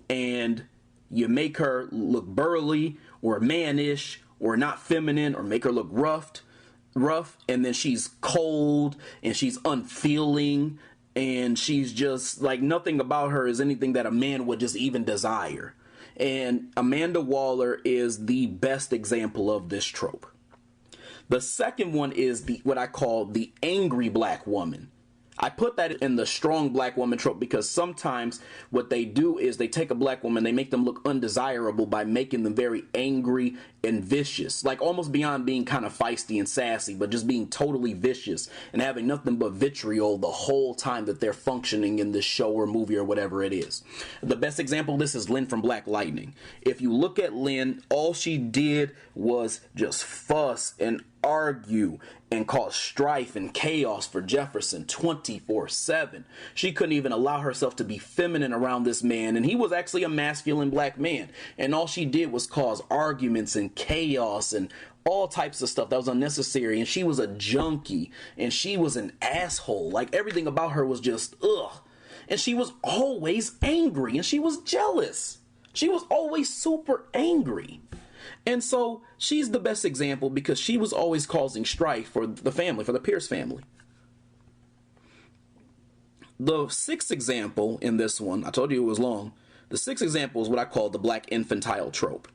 and you make her look burly or mannish or not feminine, or make her look rough, and then she's cold and she's unfeeling and she's just like, nothing about her is anything that a man would just even desire. And Amanda Waller is the best example of this trope. The second one is what I call the angry black woman. I put that in the strong black woman trope because sometimes what they do is they take a black woman, they make them look undesirable by making them very angry and vicious, like almost beyond being kind of feisty and sassy, but just being totally vicious and having nothing but vitriol the whole time that they're functioning in this show or movie or whatever it is. The best example of this is Lynn from Black Lightning. If you look at Lynn, all she did was just fuss and argue and cause strife and chaos for Jefferson 24/7. She couldn't even allow herself to be feminine around this man, and he was actually a masculine black man, and all she did was cause arguments and chaos and all types of stuff that was unnecessary. And she was a junkie, and she was an asshole. Like, everything about her was just ugh. And she was always angry, and she was jealous. She was always super angry. And so she's the best example because she was always causing strife for the family, for the Pierce family. The 6th example in this one, I told you it was long. The 6th example is what I call the black infantile trope.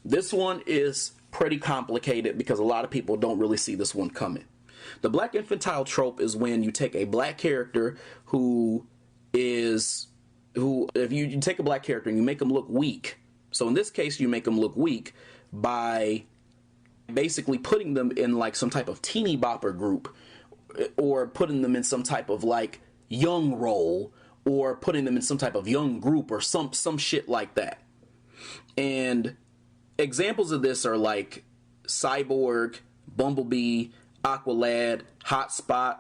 This one is pretty complicated because a lot of people don't really see this one coming. The black infantile trope is when you take a black character if you take a black character and you make them look weak. So in this case, you make them look weak by basically putting them in like some type of teeny bopper group or putting them in some type of like young role, or putting them in some type of young group, or some shit like that. And examples of this are like Cyborg, Bumblebee, Aqualad, Hotspot,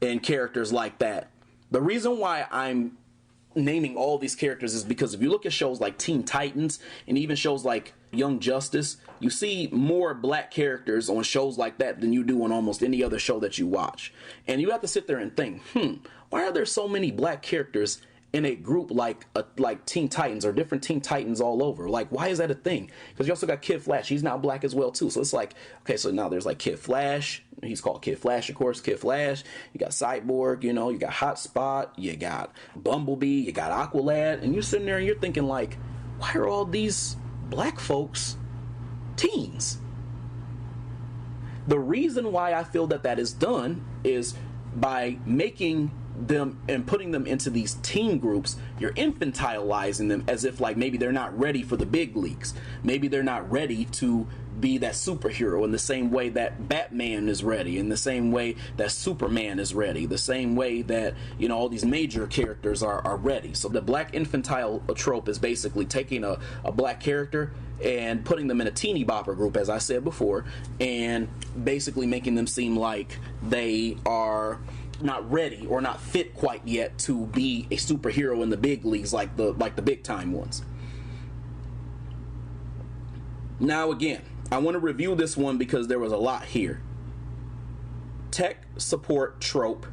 and characters like that. The reason why I'm naming all these characters is because if you look at shows like Teen Titans and even shows like Young Justice, you see more black characters on shows like that than you do on almost any other show that you watch. And you have to sit there and think, why are there so many black characters in a group like Teen Titans, or different Teen Titans all over? Like, why is that a thing? Because you also got Kid Flash. He's now black as well too. So it's like, okay, so now there's like Kid Flash. He's called Kid Flash, of course. Kid Flash. You got Cyborg. You know, you got Hotspot. You got Bumblebee. You got Aqualad. And you're sitting there and you're thinking like, why are all these black folks teens? The reason why I feel that that is done is by making them and putting them into these teen groups. You're infantilizing them as if like maybe they're not ready for the big leagues. Maybe they're not ready to be that superhero in the same way that Batman is ready, in the same way that Superman is ready, the same way that, you know, all these major characters are ready. So the black infantile trope is basically taking a black character and putting them in a teeny bopper group, as I said before, and basically making them seem like they are not ready or not fit quite yet to be a superhero in the big leagues, like the big time ones. Now again, I want to review this one because there was a lot here. Tech support trope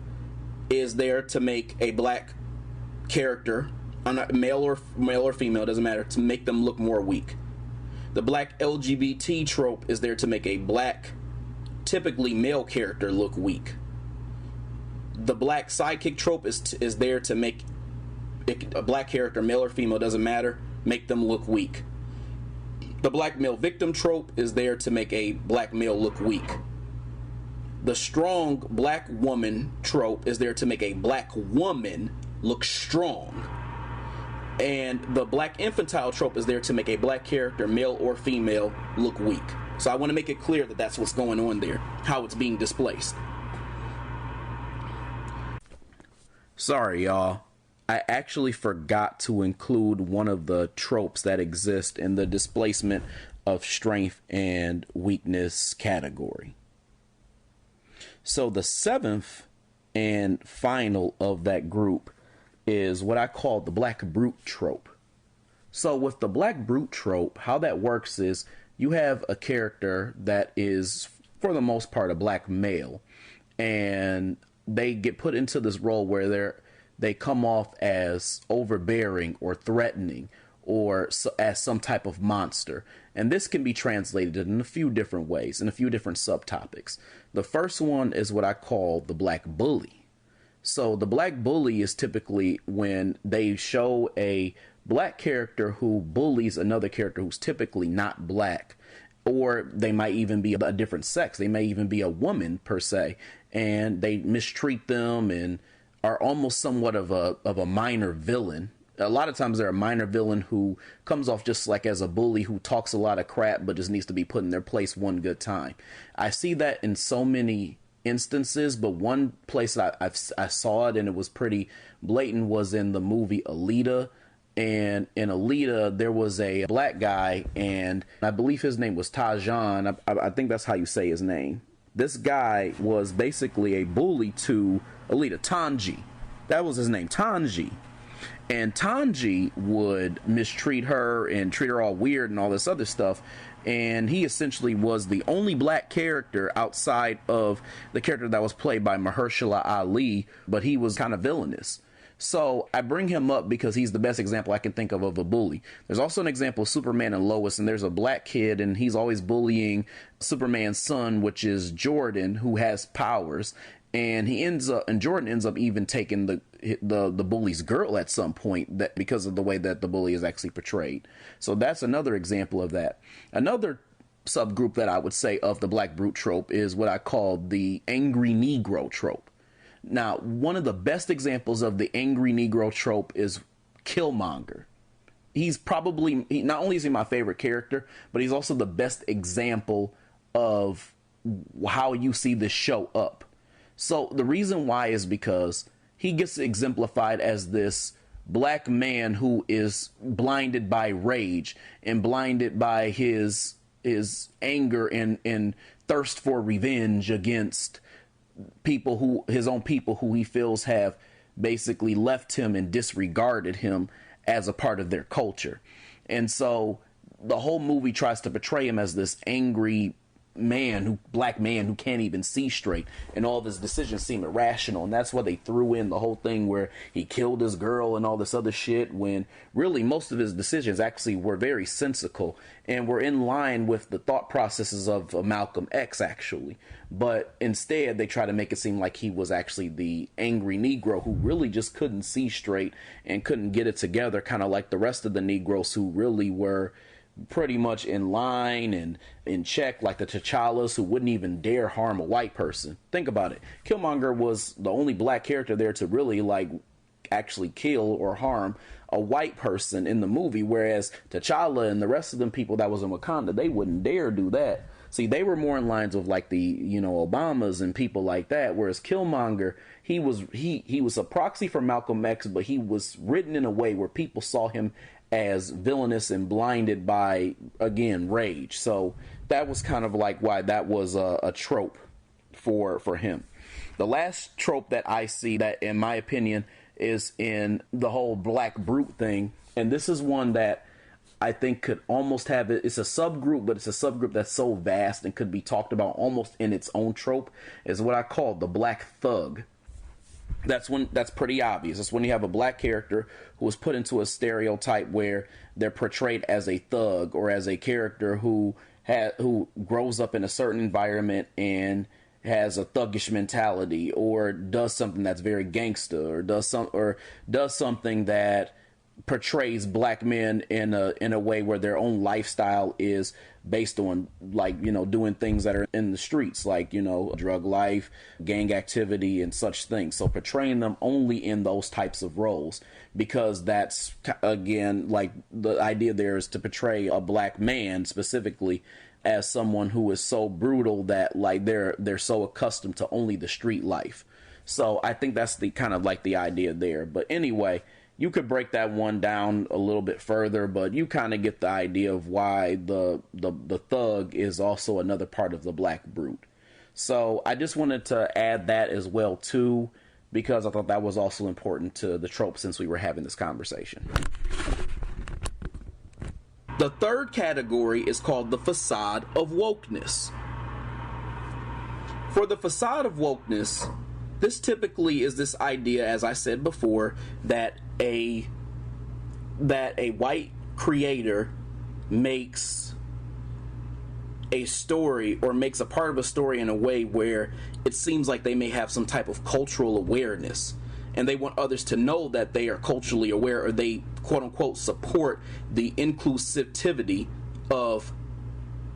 is there to make a black character, male or female, doesn't matter, to make them look more weak. The black LGBT trope is there to make a black, typically male character look weak. The black sidekick trope is there to make a black character, male or female, doesn't matter, make them look weak. The black male victim trope is there to make a black male look weak. The strong black woman trope is there to make a black woman look strong. And the black infantile trope is there to make a black character, male or female, look weak. So I want to make it clear that that's what's going on there, how it's being displaced. Sorry, y'all. I actually forgot to include one of the tropes that exist in the displacement of strength and weakness category. So the seventh and final of that group is what I call the black brute trope. So with the black brute trope, how that works is you have a character that is, for the most part, a black male, and they get put into this role where they come off as overbearing or threatening or as some type of monster. And this can be translated in a few different ways, in a few different subtopics. The first one is what I call the black bully. So the black bully is typically when they show a black character who bullies another character who's typically not black, or they might even be a different sex. They may even be a woman per se, and they mistreat them and are almost somewhat of a minor villain. A lot of times they're a minor villain who comes off just like as a bully who talks a lot of crap but just needs to be put in their place one good time. I see that in so many instances, but one place that I saw it and it was pretty blatant was in the movie Alita. And in Alita, there was a black guy, and I believe his name was Tajan. I think that's how you say his name. This guy was basically a bully to Alita, Tanji. That was his name, Tanji. And Tanji would mistreat her and treat her all weird and all this other stuff. And he essentially was the only black character outside of the character that was played by Mahershala Ali, but he was kind of villainous. So I bring him up because he's the best example I can think of a bully. There's also an example of Superman and Lois, and there's a black kid, and he's always bullying Superman's son, which is Jordan, who has powers. And Jordan ends up even taking the bully's girl at some point, that because of the way that the bully is actually portrayed. So that's another example of that. Another subgroup that I would say of the black brute trope is what I call the angry Negro trope. Now, one of the best examples of the angry Negro trope is Killmonger. He's probably, not only is he my favorite character, but he's also the best example of how you see this show up. So the reason why is because he gets exemplified as this black man who is blinded by rage and blinded by his anger and thirst for revenge against people who, his own people, who he feels have basically left him and disregarded him as a part of their culture. And so the whole movie tries to portray him as this angry black man who can't even see straight, and all of his decisions seem irrational. And that's why they threw in the whole thing where he killed his girl and all this other shit, when really most of his decisions actually were very sensical and were in line with the thought processes of Malcolm X, actually. But instead they try to make it seem like he was actually the angry Negro who really just couldn't see straight and couldn't get it together, kind of like the rest of the Negroes who really were pretty much in line and in check, like the T'Challas who wouldn't even dare harm a white person. Think about it. Killmonger was the only black character there to really like actually kill or harm a white person in the movie, whereas T'Challa and the rest of them people that was in Wakanda, they wouldn't dare do that. See, they were more in lines with like the, you know, Obamas and people like that, whereas Killmonger, he was a proxy for Malcolm X, but he was written in a way where people saw him as villainous and blinded by, again, rage. So that was kind of like why that was a trope for him. The last trope that I see that, in my opinion, is in the whole black brute thing, and this is one that I think could almost have it. It's a subgroup, but it's a subgroup that's so vast and could be talked about almost in its own trope, is what I call the black thug. That's pretty obvious. It's when you have a black character who is put into a stereotype where they're portrayed as a thug, or as a character who grows up in a certain environment and has a thuggish mentality, or does something that's very gangster, or does something that portrays black men in a way where their own lifestyle is based on, like, you know, doing things that are in the streets, like, you know, drug life, gang activity, and such things. So portraying them only in those types of roles, because that's, again, like, the idea there is to portray a black man specifically as someone who is so brutal that, like, they're so accustomed to only the street life. So I think that's the kind of like the idea there. But anyway, you could break that one down a little bit further, but you kind of get the idea of why the thug is also another part of the black brute. So I just wanted to add that as well too, because I thought that was also important to the trope since we were having this conversation. The third category is called the facade of wokeness. For the facade of wokeness, this typically is this idea, as I said before, that a white creator makes a story, or makes a part of a story in a way where it seems like they may have some type of cultural awareness, and they want others to know that they are culturally aware, or they quote-unquote support the inclusivity of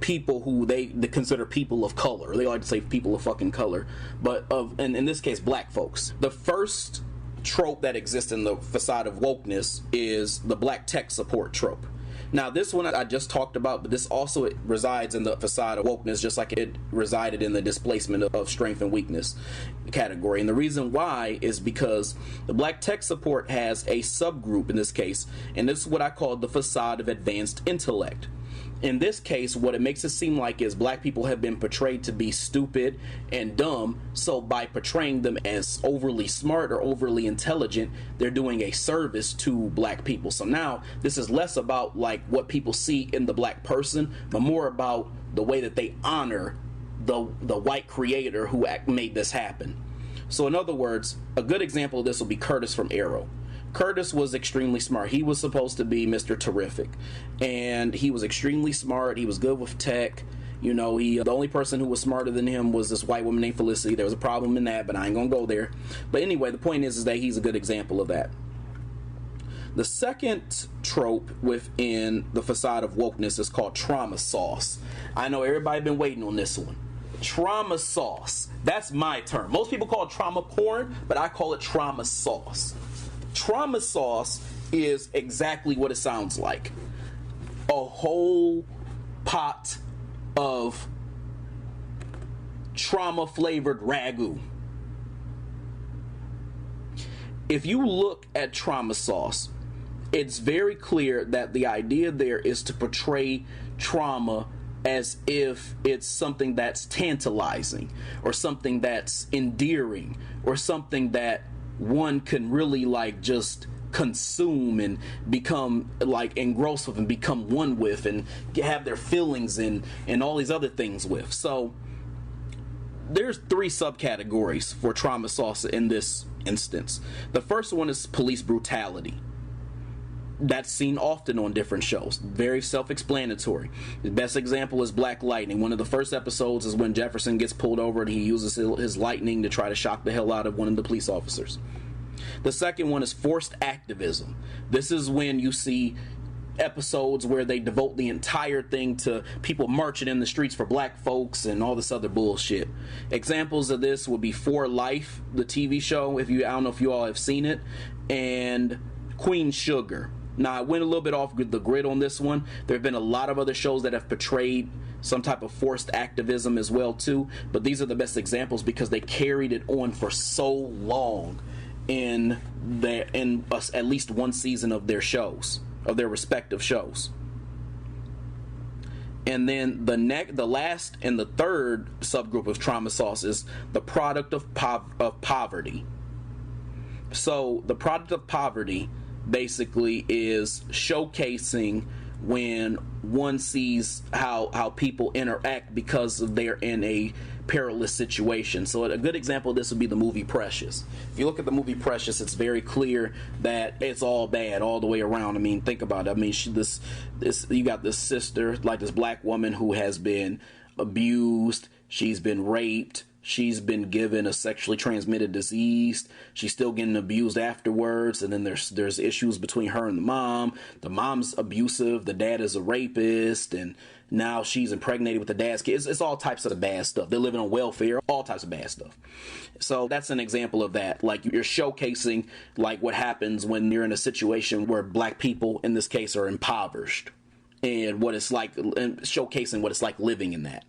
people who they consider people of color. They like to say people of fucking color, but and in this case, black folks. The first trope that exists in the facade of wokeness is the black tech support trope. Now, this one I just talked about, but this also resides in the facade of wokeness, just like it resided in the displacement of strength and weakness category. And the reason why is because the black tech support has a subgroup in this case, and this is what I call the facade of advanced intellect. In this case, what it makes it seem like is black people have been portrayed to be stupid and dumb, so by portraying them as overly smart or overly intelligent, they're doing a service to black people. So now this is less about like what people see in the black person, but more about the way that they honor the white creator who made this happen. So in other words, a good example of this will be Curtis from Arrow. Curtis was extremely smart. He was supposed to be Mr. Terrific, and he was extremely smart. He was good with tech. You know, the only person who was smarter than him was this white woman named Felicity. There was a problem in that, but I ain't gonna go there. But anyway, the point is that he's a good example of that. The second trope within the facade of wokeness is called trauma sauce. I know everybody been waiting on this one. Trauma sauce. That's my term. Most people call it trauma porn, but I call it trauma sauce. Trauma sauce is exactly what it sounds like. A whole pot of trauma-flavored ragu. if you look at Trauma Sauce, it's very clear that the idea there is to portray trauma as if it's something that's tantalizing or something that's endearing or something that one can really like just consume and become like engrossed with and become one with and have their feelings and all these other things with. So there's 3 subcategories for Trauma Sauce in this instance. The first one is police brutality. That's seen often on different shows. Very self-explanatory. The best example is Black Lightning. One of the first episodes is when Jefferson gets pulled over and he uses his lightning to try to shock the hell out of one of the police officers. The second one is forced activism. This is when you see episodes where they devote the entire thing to people marching in the streets for black folks and all this other bullshit. Examples of this would be For Life, the TV show, I don't know if you all have seen it, and Queen Sugar. Now, I went a little bit off the grid on this one. There have been a lot of other shows that have portrayed some type of forced activism as well too, but these are the best examples because they carried it on for so long in at least one season of their shows, of their respective shows. And then the last and the third subgroup of Trauma Sauce is the product of poverty. So the product of poverty basically is showcasing when one sees how people interact because they're in a perilous situation. So a good example of this would be the movie Precious. If you look at the movie Precious, it's very clear that it's all bad all the way around. I mean, think about it. I mean, you got this sister, like this black woman who has been abused, she's been raped, she's been given a sexually transmitted disease, she's still getting abused afterwards, and then there's issues between her and the mom. The mom's abusive, the dad is a rapist, and now she's impregnated with the dad's kids. It's all types of bad stuff. They're living on welfare, all types of bad stuff. So that's an example of that. Like, you're showcasing like what happens when you're in a situation where black people, in this case, are impoverished, and what it's like, and showcasing what it's like living in that.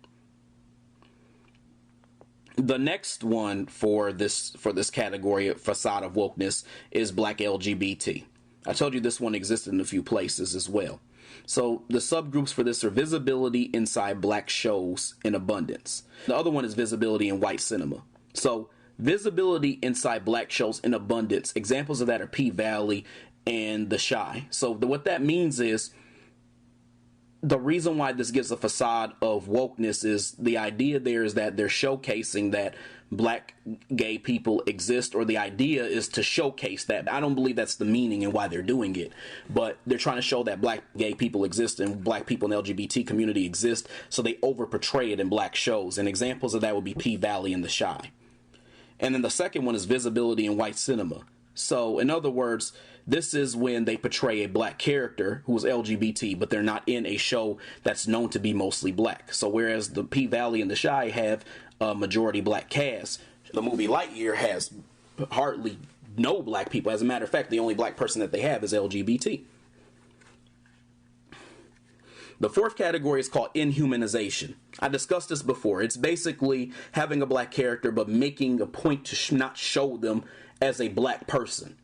The next one for this category of facade of wokeness is Black LGBT. I told you this one existed in a few places as well. So the subgroups for this are visibility inside black shows in abundance. The other one is visibility in white cinema. So visibility inside black shows in abundance. Examples of that are P-Valley and The Chi. So what that means is, the reason why this gives a facade of wokeness is the idea there is that they're showcasing that black gay people exist, or the idea is to showcase that. I don't believe that's the meaning and why they're doing it, but they're trying to show that black gay people exist and black people in the LGBT community exist, so they over portray it in black shows. And examples of that would be P-Valley and The Chi. And then the second one is visibility in white cinema. So in other words, this is when they portray a black character who's LGBT, but they're not in a show that's known to be mostly black. So whereas the P-Valley and The Chi have a majority black cast, the movie Lightyear has hardly no black people. As a matter of fact, the only black person that they have is LGBT. The fourth category is called inhumanization. I discussed this before. It's basically having a black character but making a point to not show them as a black person,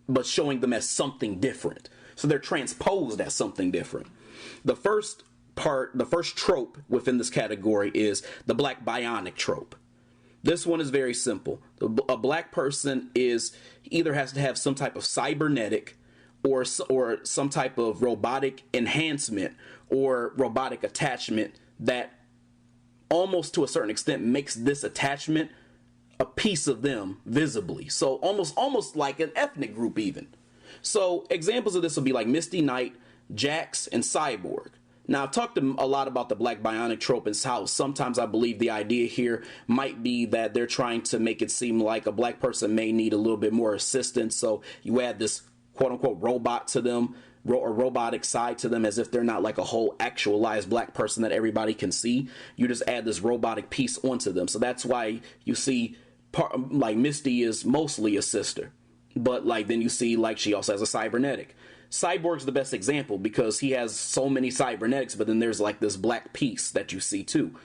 but showing them as something different. So they're transposed as something different. The first trope within this category is the black bionic trope. This one is very simple. A black person either has to have some type of cybernetic or some type of robotic enhancement or robotic attachment that almost to a certain extent makes this attachment a piece of them visibly. So almost like an ethnic group even. So examples of this would be like Misty Knight, Jax, and Cyborg. Now, I've talked a lot about the black bionic trope and how sometimes I believe the idea here might be that they're trying to make it seem like a black person may need a little bit more assistance. So you add this quote-unquote robot to them, or robotic side to them, as if they're not like a whole actualized black person that everybody can see. You just add this robotic piece onto them. So that's why you see like Misty is mostly a sister, but like then you see like she also has a cybernetic. Cyborg's the best example because he has so many cybernetics, but then there's like this black piece that you see too.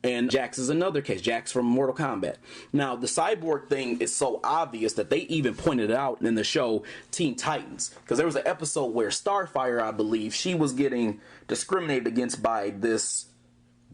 And Jax is another case. Jax from Mortal Kombat. Now, the cyborg thing is so obvious that they even pointed it out in the show Teen Titans. Because there was an episode where Starfire, I believe, she was getting discriminated against by this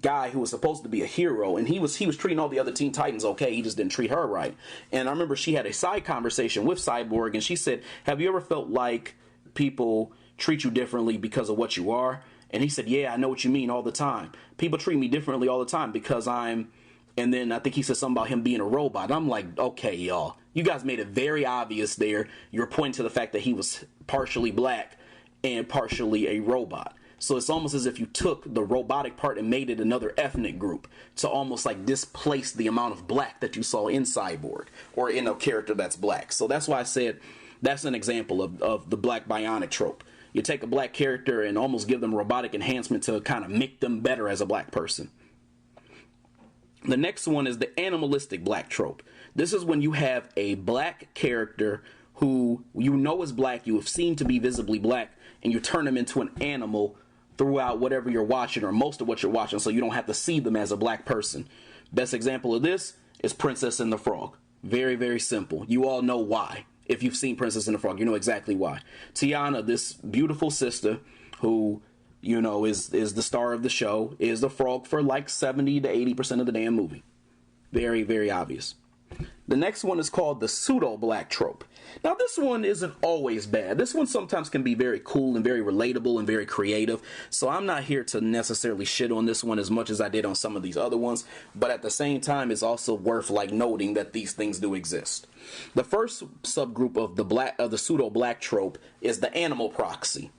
guy who was supposed to be a hero, and he was treating all the other Teen Titans okay. He just didn't treat her right. And I remember she had a side conversation with Cyborg, and she said, have you ever felt like people treat you differently because of what you are? And he said, yeah, I know what you mean all the time. People treat me differently all the time because I'm... And then I think he said something about him being a robot. I'm like, okay, y'all. You guys made it very obvious there. You're pointing to the fact that he was partially black and partially a robot. So it's almost as if you took the robotic part and made it another ethnic group to almost like displace the amount of black that you saw in Cyborg or in a character that's black. So that's why I said that's an example of the black bionic trope. You take a black character and almost give them robotic enhancement to kind of make them better as a black person. The next one is the animalistic black trope. This is when you have a black character who you know is black, you have seen to be visibly black, and you turn them into an animal throughout whatever you're watching or most of what you're watching, so you don't have to see them as a black person. Best example of this is Princess and the Frog. Very, very simple. You all know why. If you've seen Princess and the Frog, you know exactly why. Tiana, this beautiful sister who, you know, is the star of the show, is the frog for like 70 to 80% of the damn movie. Very, very obvious. The next one is called the pseudo-black trope. Now, this one isn't always bad. This one sometimes can be very cool and very relatable and very creative. So I'm not here to necessarily shit on this one as much as I did on some of these other ones. But at the same time, it's also worth like noting that these things do exist. The first subgroup of the pseudo-black trope is the animal proxy.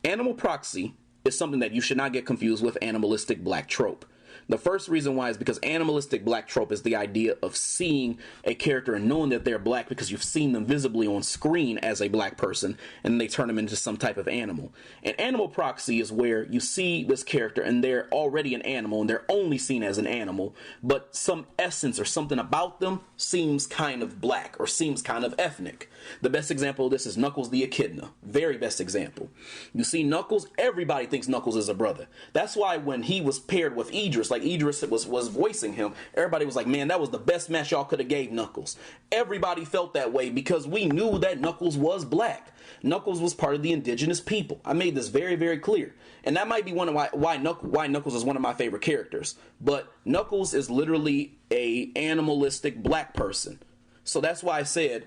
Animal proxy is something that you should not get confused with animalistic black trope. The first reason why is because animalistic black trope is the idea of seeing a character and knowing that they're black because you've seen them visibly on screen as a black person and they turn them into some type of animal. And animal proxy is where you see this character and they're already an animal and they're only seen as an animal, but some essence or something about them seems kind of black or seems kind of ethnic. The best example of this is Knuckles the Echidna. Very best example. You see Knuckles, everybody thinks Knuckles is a brother. That's why when he was paired with Idris, like Idris was voicing him, everybody was like, man, that was the best match y'all could have gave Knuckles. Everybody felt that way because we knew that Knuckles was black. Knuckles was part of the indigenous people. I made this very, very clear. And that might be one of why Knuckles is one of my favorite characters. But Knuckles is literally a animalistic black person. So that's why I said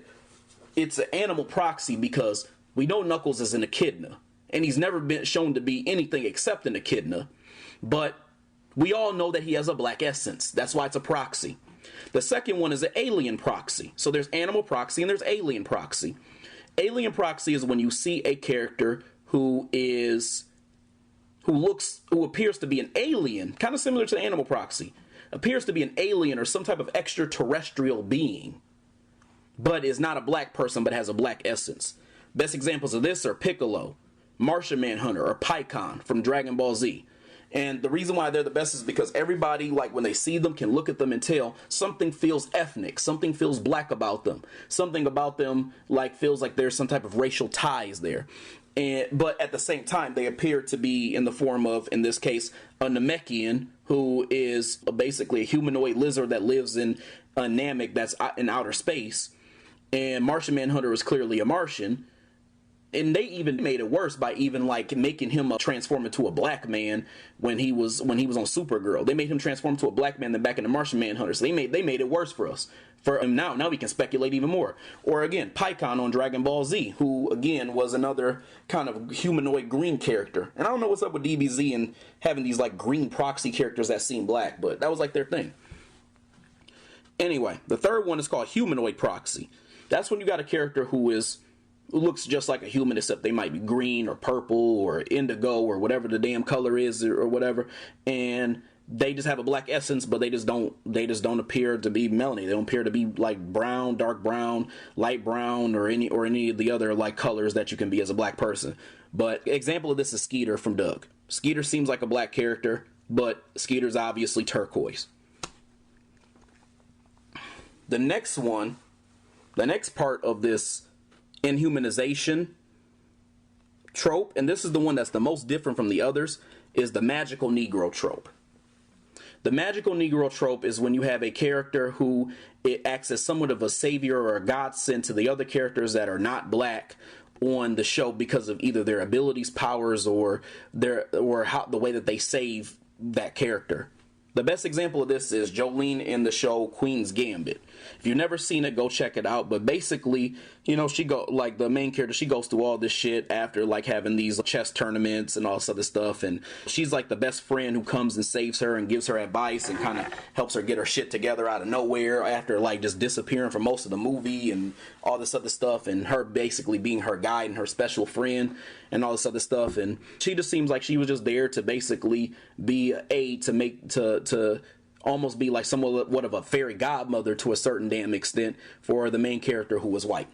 it's an animal proxy, because we know Knuckles is an echidna. And he's never been shown to be anything except an echidna. But we all know that he has a black essence. That's why it's a proxy. The second one is an alien proxy. So there's animal proxy and there's alien proxy. Alien proxy is when you see a character who appears to be an alien, kind of similar to the animal proxy, appears to be an alien or some type of extraterrestrial being, but is not a black person but has a black essence. Best examples of this are Piccolo, Martian Manhunter, or Pycon from Dragon Ball Z. And the reason why they're the best is because everybody, like when they see them, can look at them and tell something feels ethnic, something feels black about them, something about them like feels like there's some type of racial ties there. But at the same time, they appear to be in the form of, in this case, a Namekian, who is basically a humanoid lizard that lives in a Namek that's in outer space. And Martian Manhunter is clearly a Martian. And they even made it worse by even like making him transform into a black man when he was on Supergirl. They made him transform to a black man than back in the Martian Manhunter. So they made it worse for us. Now we can speculate even more. Or again, Pycon on Dragon Ball Z, who again was another kind of humanoid green character. And I don't know what's up with DBZ and having these like green proxy characters that seem black, but that was like their thing. Anyway, the third one is called humanoid proxy. That's when you got a character who looks just like a human, except they might be green or purple or indigo or whatever the damn color is or whatever, and they just have a black essence, but they just don't appear to be melanated. They don't appear to be like brown, dark brown, light brown, or any of the other like colors that you can be as a black person. But example of this is Skeeter from Doug. Skeeter seems like a black character, but Skeeter's obviously turquoise. The next part of this inhumanization trope, and this is the one that's the most different from the others, is the magical Negro trope. The magical Negro trope is when you have a character who it acts as somewhat of a savior or a godsend to the other characters that are not black on the show because of either their abilities, powers, or the way that they save that character. The best example of this is Jolene in the show Queen's Gambit. If you've never seen it, go check it out. But basically, you know, the main character, she goes through all this shit after like having these chess tournaments and all this other stuff. And she's like the best friend who comes and saves her and gives her advice and kind of helps her get her shit together out of nowhere after like just disappearing for most of the movie and all this other stuff. And her basically being her guide and her special friend and all this other stuff. And she just seems like she was just there to basically be an aid to almost be like somewhat of a fairy godmother to a certain damn extent for the main character who was white.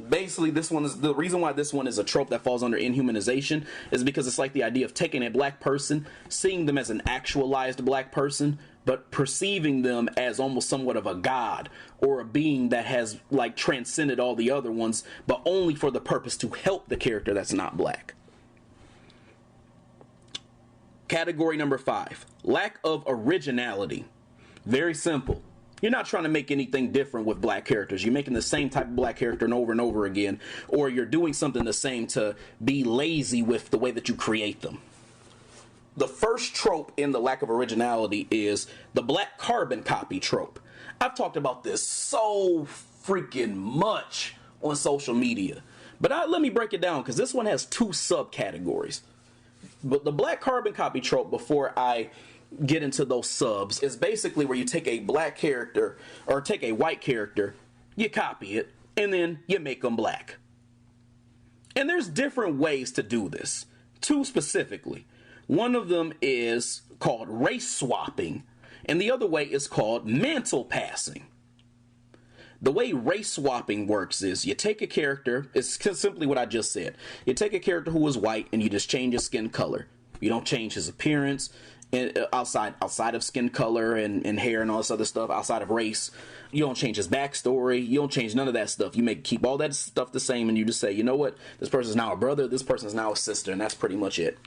Basically, this one is the reason why this one is a trope that falls under inhumanization is because it's like the idea of taking a black person, seeing them as an actualized black person, but perceiving them as almost somewhat of a god or a being that has like transcended all the other ones, but only for the purpose to help the character that's not black. Category number 5, lack of originality. Very simple. You're not trying to make anything different with black characters. You're making the same type of black character and over again, or you're doing something the same to be lazy with the way that you create them. The first trope in the lack of originality is the black carbon copy trope. I've talked about this so freaking much on social media, but let me break it down because this one has 2 subcategories. But the black carbon copy trope, before I get into those subs, is basically where you take a black character or take a white character, you copy it, and then you make them black. And there's different ways to do this. 2 specifically. One of them is called race swapping, and the other way is called mantle passing. The way race swapping works is you take a character, it's simply what I just said. You take a character who is white and you just change his skin color. You don't change his appearance outside of skin color and hair and all this other stuff, outside of race. You don't change his backstory. You don't change none of that stuff. You keep all that stuff the same and you just say, you know what? This person's now a brother, this person's now a sister, and that's pretty much it.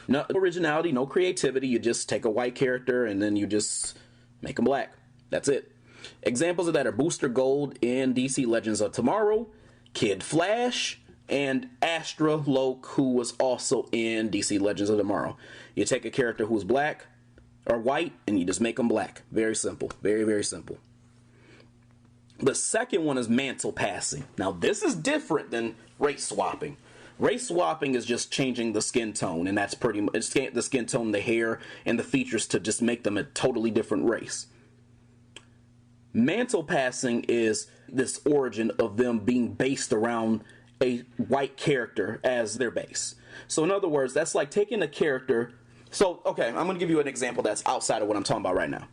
No originality, no creativity. You just take a white character and then you just make him black. That's it. Examples of that are Booster Gold in DC Legends of Tomorrow, Kid Flash, and Astra Loke, who was also in DC Legends of Tomorrow. You take a character who's black or white and you just make them black. Very simple. Very, very simple. The second one is mantle passing. Now, this is different than race swapping. Race swapping is just changing the skin tone, and that's pretty much the skin tone, the hair, and the features to just make them a totally different race. Mantle passing is this origin of them being based around a white character as their base. So in other words, that's like taking a character. So, okay, I'm going to give you an example that's outside of what I'm talking about right now.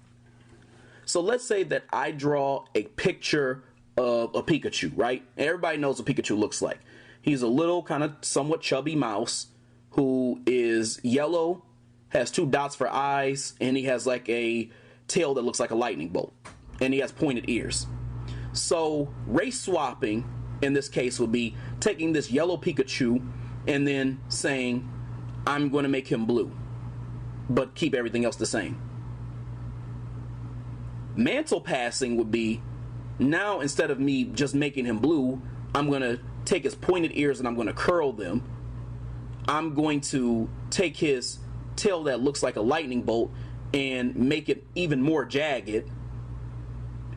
So let's say that I draw a picture of a Pikachu, right? And everybody knows what Pikachu looks like. He's a little kind of somewhat chubby mouse who is yellow, has 2 dots for eyes, and he has like a tail that looks like a lightning bolt. And he has pointed ears. So race swapping in this case would be taking this yellow Pikachu and then saying, I'm going to make him blue, but keep everything else the same. Mantle passing would be, now instead of me just making him blue, I'm going to take his pointed ears and I'm going to curl them. I'm going to take his tail that looks like a lightning bolt and make it even more jagged.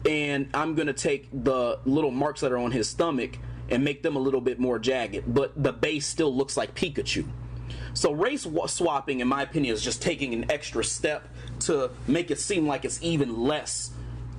And I'm going to take the little marks that are on his stomach and make them a little bit more jagged, but the base still looks like Pikachu. So race swapping, in my opinion, is just taking an extra step to make it seem like it's even less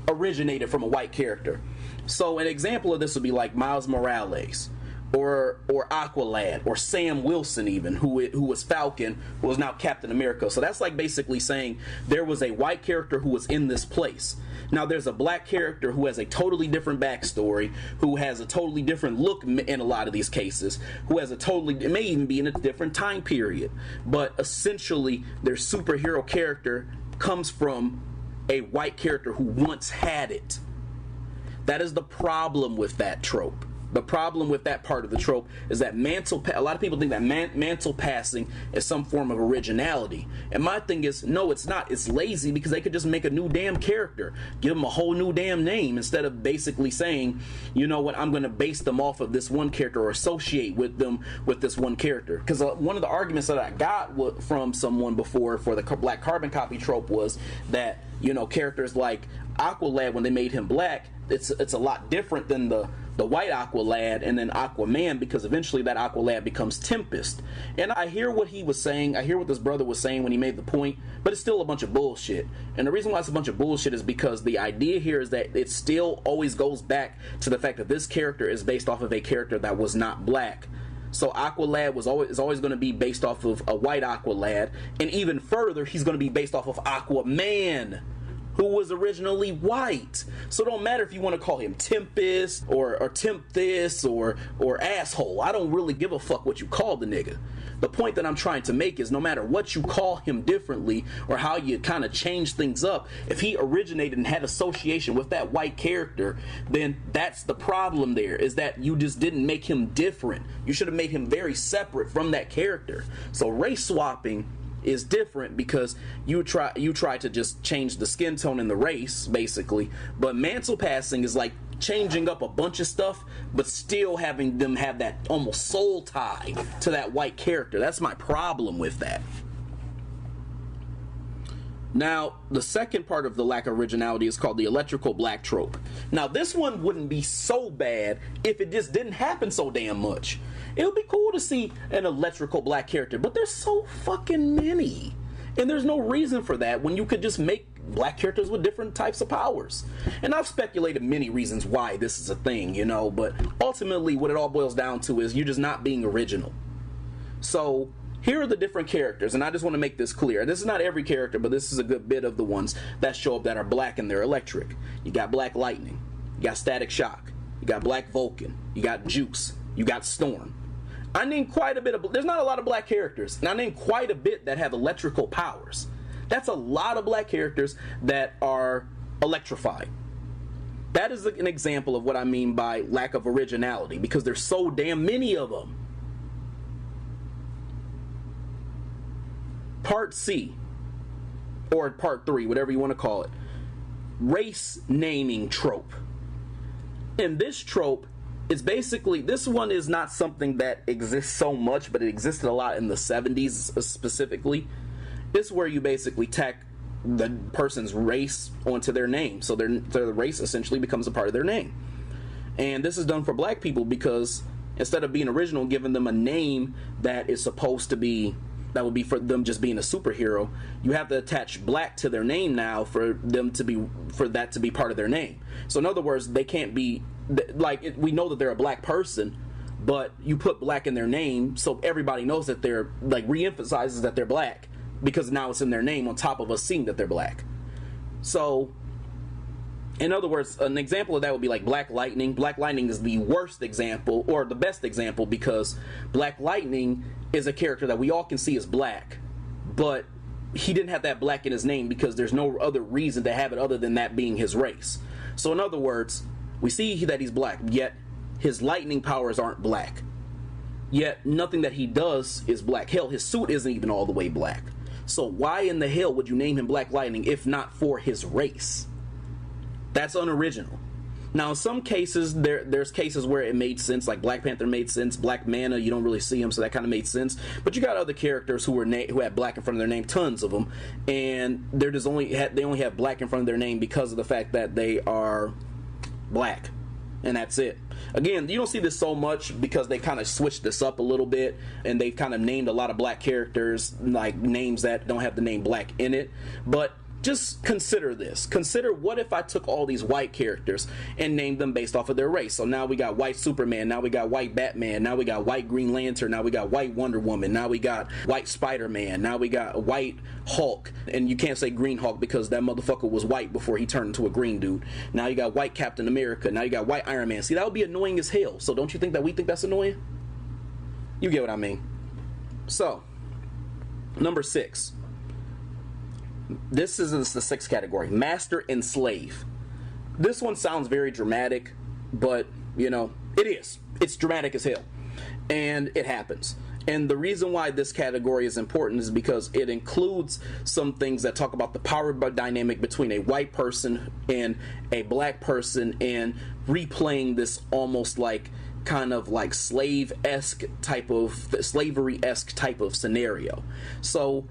originated from a white character. So an example of this would be like Miles Morales, or Aqualad, or Sam Wilson even, who was Falcon, who was now Captain America. So that's like basically saying there was a white character who was in this place. Now there's a black character who has a totally different backstory, who has a totally different look in a lot of these cases, who has it may even be in a different time period. But essentially their superhero character comes from a white character who once had it. That is the problem with that trope. The problem with that part of the trope is that a lot of people think that mantle passing is some form of originality. And my thing is, no, it's not. It's lazy, because they could just make a new damn character, give them a whole new damn name, instead of basically saying, you know what, I'm going to base them off of this one character or associate with them with this one character. Because one of the arguments that I got from someone before for the black carbon copy trope was that, you know, characters like Aqualad, when they made him black, it's a lot different than the white Aqualad and then Aquaman, because eventually that Aqualad becomes Tempest. And I hear what he was saying, I hear what this brother was saying when he made the point, but it's still a bunch of bullshit. And the reason why it's a bunch of bullshit is because the idea here is that it still always goes back to the fact that this character is based off of a character that was not black. So Aqualad is always going to be based off of a white Aqualad, and even further, he's going to be based off of Aquaman, who was originally white. So it don't matter if you want to call him Tempest or Tempthis or asshole. I don't really give a fuck what you call the nigga. The point that I'm trying to make is, no matter what you call him differently or how you kind of change things up, if he originated and had association with that white character, then that's the problem there, is that you just didn't make him different. You should have made him very separate from that character. So race swapping is different because you try to just change the skin tone and the race, basically. But mantle passing is like changing up a bunch of stuff, but still having them have that almost soul tie to that white character. That's my problem with that. Now, the second part of the lack of originality is called the electrical black trope. Now, this one wouldn't be so bad if it just didn't happen so damn much. It would be cool to see an electrical black character, but there's so fucking many. And there's no reason for that when you could just make black characters with different types of powers. And I've speculated many reasons why this is a thing, you know, but ultimately what it all boils down to is you're just not being original. So here are the different characters, and I just want to make this clear. This is not every character, but this is a good bit of the ones that show up that are black and they're electric. You got Black Lightning, you got Static Shock, you got Black Vulcan, you got Juice, you got Storm. I named quite a bit of, there's not a lot of black characters, and I named quite a bit that have electrical powers. That's a lot of black characters that are electrified. That is an example of what I mean by lack of originality, because there's so damn many of them. Part C, or Part 3, whatever you want to call it. Race naming trope. In this trope, it's basically, this one is not something that exists so much, but it existed a lot in the 70s specifically. It's where you basically tack the person's race onto their name. So their race essentially becomes a part of their name. And this is done for black people because instead of being original, giving them a name that is supposed to be, that would be for them just being a superhero, you have to attach black to their name now for them to be, for that to be part of their name. So in other words, they can't be, like, we know that they're a black person, but you put black in their name so everybody knows that they're, like, re-emphasizes that they're black, because now it's in their name on top of us seeing that they're black. So in other words, an example of that would be like Black Lightning. Black Lightning is the worst example, or the best example, because Black Lightning is a character that we all can see as black, but he didn't have that black in his name because there's no other reason to have it other than that being his race. So in other words, we see that he's black, yet his lightning powers aren't black. Yet nothing that he does is black. Hell, his suit isn't even all the way black. So why in the hell would you name him Black Lightning if not for his race? That's unoriginal. Now, in some cases, there's cases where it made sense, like Black Panther made sense. Black Manta, you don't really see him, so that kind of made sense. But you got other characters who had black in front of their name, tons of them, and they only have black in front of their name because of the fact that they are black, and that's it. Again, you don't see this so much because they kind of switched this up a little bit, and they've kind of named a lot of black characters like names that don't have the name black in it. But just consider this. Consider, what if I took all these white characters and named them based off of their race? So now we got white Superman, now we got white Batman, now we got white Green Lantern, now we got white Wonder Woman, now we got white Spider-Man, now we got white Hulk. And you can't say Green Hulk because that motherfucker was white before he turned into a green dude. Now you got white Captain America, now you got white Iron Man. See, that would be annoying as hell. So don't you think that we think that's annoying? You get what I mean. So, number 6. This is the 6th category, master and slave. This one sounds very dramatic, but, you know, It is. It's dramatic as hell. And it happens. And the reason why this category is important is because it includes some things that talk about the power dynamic between a white person and a black person, and replaying this almost like kind of like slavery-esque type of scenario. So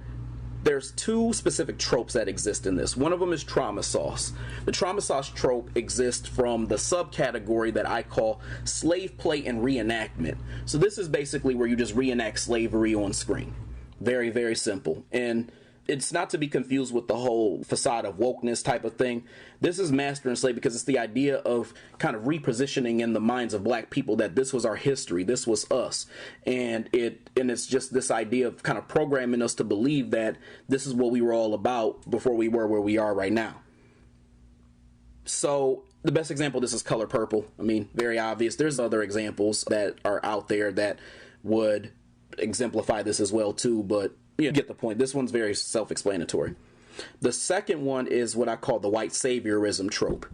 there's two specific tropes that exist in this. One of them is trauma sauce. The trauma sauce trope exists from the subcategory that I call slave play and reenactment. So this is basically where you just reenact slavery on screen. Very, very simple. And it's not to be confused with the whole facade of wokeness type of thing. This is master and slave because it's the idea of kind of repositioning in the minds of black people that this was our history, this was us, and it's just this idea of kind of programming us to believe that this is what we were all about before we were where we are right now. So the best example of this is Color Purple. I mean, very obvious. There's other examples that are out there that would exemplify this as well too, but you get the point. This one's very self-explanatory. The second one is what I call the white saviorism trope.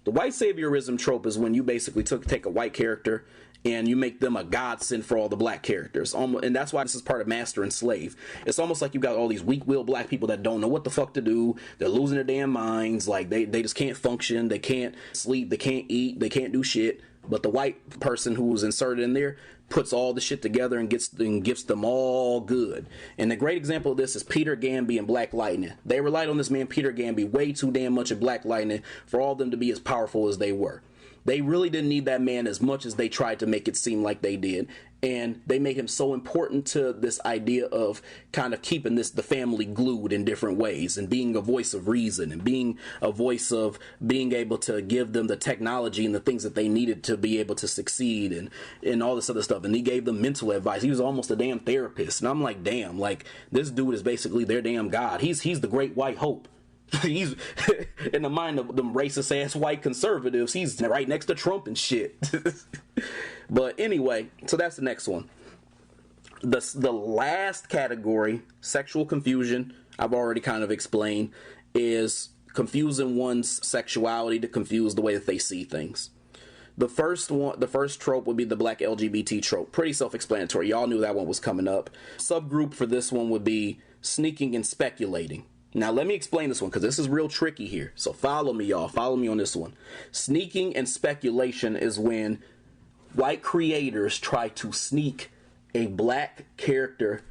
The white saviorism trope is when you basically take a white character and you make them a godsend for all the black characters. And that's why this is part of master and slave. It's almost like you got all these weak-willed black people that don't know what the fuck to do. They're losing their damn minds. Like they just can't function. They can't sleep. They can't eat. They can't do shit. But the white person who was inserted in there puts all the shit together and gives them all good. And a great example of this is Peter Gamby and Black Lightning. They relied on this man Peter Gamby way too damn much in Black Lightning for all of them to be as powerful as they were. They really didn't need that man as much as they tried to make it seem like they did. And they make him so important to this idea of kind of keeping the family glued in different ways, and being a voice of reason, and being a voice of being able to give them the technology and the things that they needed to be able to succeed, and all this other stuff. And he gave them mental advice. He was almost a damn therapist. And I'm like, damn, like this dude is basically their damn god. He's the great white hope. He's in the mind of them racist ass white conservatives. He's right next to Trump and shit. But anyway, so that's the next one. The last category, sexual confusion, I've already kind of explained, is confusing one's sexuality to confuse the way that they see things. The first trope would be the black LGBT trope. Pretty self-explanatory. Y'all knew that one was coming up. Subgroup for this one would be sneaking and speculating. Now, let me explain this one because this is real tricky here. So follow me, y'all. Follow me on this one. Sneaking and speculation is when white creators try to sneak a black character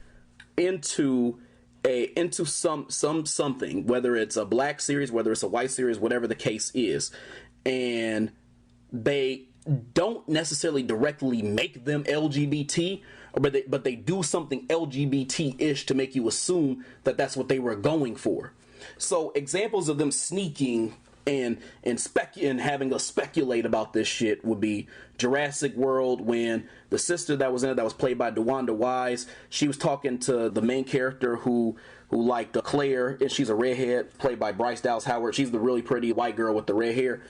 into something, whether it's a black series, whether it's a white series, whatever the case is, and they don't necessarily directly make them LGBT, but they do something LGBT-ish to make you assume that that's what they were going for. So examples of them sneaking and having us speculate about this shit would be Jurassic World, when the sister that was in it, that was played by DeWanda Wise, she was talking to the main character who liked Claire, and she's a redhead, played by Bryce Dallas Howard. She's the really pretty white girl with the red hair.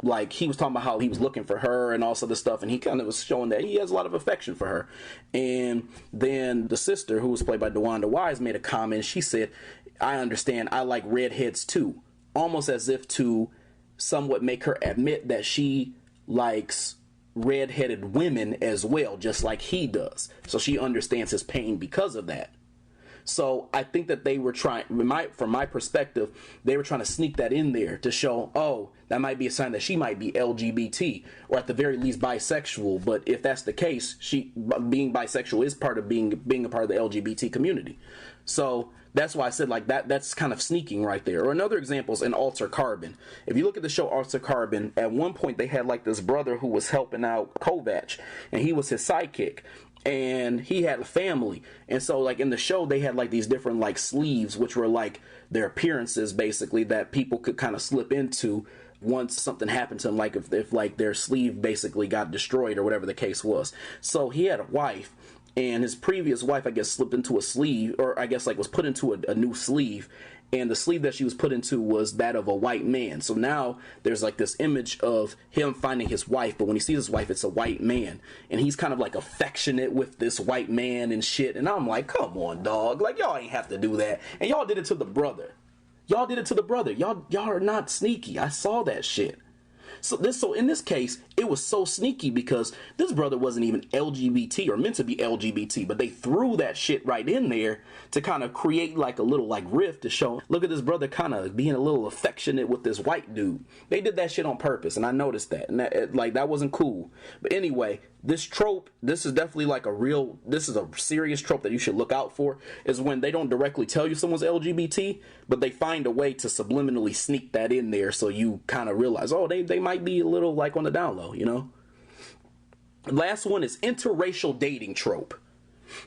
Like, he was talking about how he was looking for her and all this other stuff, and he kind of was showing that he has a lot of affection for her. And then the sister, who was played by DeWanda Wise, made a comment. She said, I understand, I like redheads too. Almost as if to somewhat make her admit that she likes redheaded women as well, just like he does. So she understands his pain because of that. So I think that they were trying, from my perspective, they were trying to sneak that in there to show, oh, that might be a sign that she might be LGBT, or at the very least bisexual. But if that's the case, she being bisexual is part of being a part of the LGBT community. So that's why I said, like, that's kind of sneaking right there. Or another example is in Alter Carbon. If you look at the show Alter Carbon, at one point they had like this brother who was helping out Kovac, and he was his sidekick. And he had a family, and so like in the show they had like these different like sleeves, which were like their appearances basically, that people could kind of slip into once something happened to them, like if like their sleeve basically got destroyed or whatever the case was. So he had a wife, and his previous wife, I guess, slipped into a sleeve, or I guess like was put into a new sleeve, and the sleeve that she was put into was that of a white man. So now there's like this image of him finding his wife, but when he sees his wife, it's a white man, and he's kind of like affectionate with this white man and shit. And I'm like, come on, dog, like y'all ain't have to do that. And y'all did it to the brother. Y'all did it to the brother. Y'all are not sneaky. I saw that shit. So in this case, it was so sneaky because this brother wasn't even LGBT or meant to be LGBT, but they threw that shit right in there to kind of create like a little like rift to show, look at this brother kind of being a little affectionate with this white dude. They did that shit on purpose, and I noticed that, and that wasn't cool. But anyway, this trope, this is definitely like this is a serious trope that you should look out for, is when they don't directly tell you someone's LGBT, but they find a way to subliminally sneak that in there so you kind of realize, oh, they might be a little like on the down low, you know? Last one is interracial dating trope.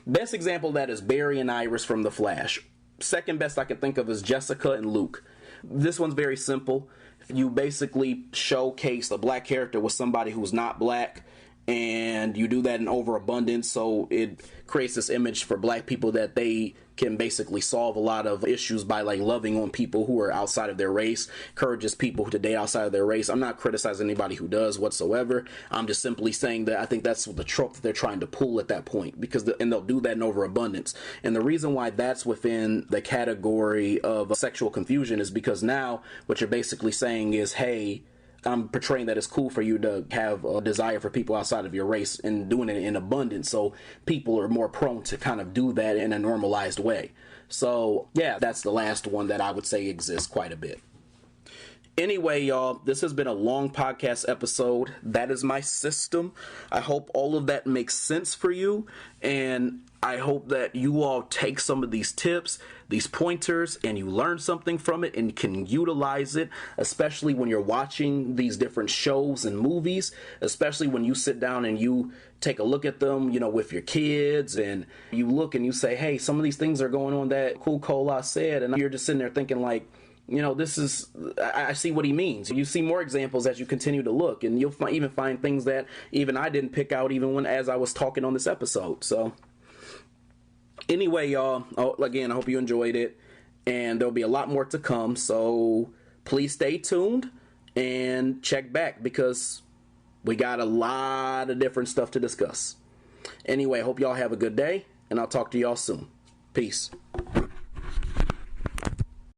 Best example of that is Barry and Iris from The Flash. Second best I can think of is Jessica and Luke. This one's very simple. You basically showcase a black character with somebody who's not black, and you do that in overabundance, so it creates this image for black people that they can basically solve a lot of issues by like loving on people who are outside of their race, encourages people to date outside of their race. I'm not criticizing anybody who does whatsoever. I'm just simply saying that I think that's the trope that they're trying to pull at that point, because and they'll do that in overabundance. And the reason why that's within the category of sexual confusion is because now what you're basically saying is, hey, I'm portraying that it's cool for you to have a desire for people outside of your race and doing it in abundance, so people are more prone to kind of do that in a normalized way. So yeah, that's the last one that I would say exists quite a bit. Anyway, y'all, this has been a long podcast episode. That is my system. I hope all of that makes sense for you, and I hope that you all take some of these tips, these pointers, and you learn something from it and can utilize it, especially when you're watching these different shows and movies, especially when you sit down and you take a look at them, you know, with your kids, and you look and you say, hey, some of these things are going on that Cool Cola said, and you're just sitting there thinking like, you know, I see what he means. You see more examples as you continue to look, and you'll even find things that even I didn't pick out even as I was talking on this episode. So anyway, y'all, again, I hope you enjoyed it, and there'll be a lot more to come, so please stay tuned and check back, because we got a lot of different stuff to discuss. Anyway, I hope y'all have a good day, and I'll talk to y'all soon. Peace.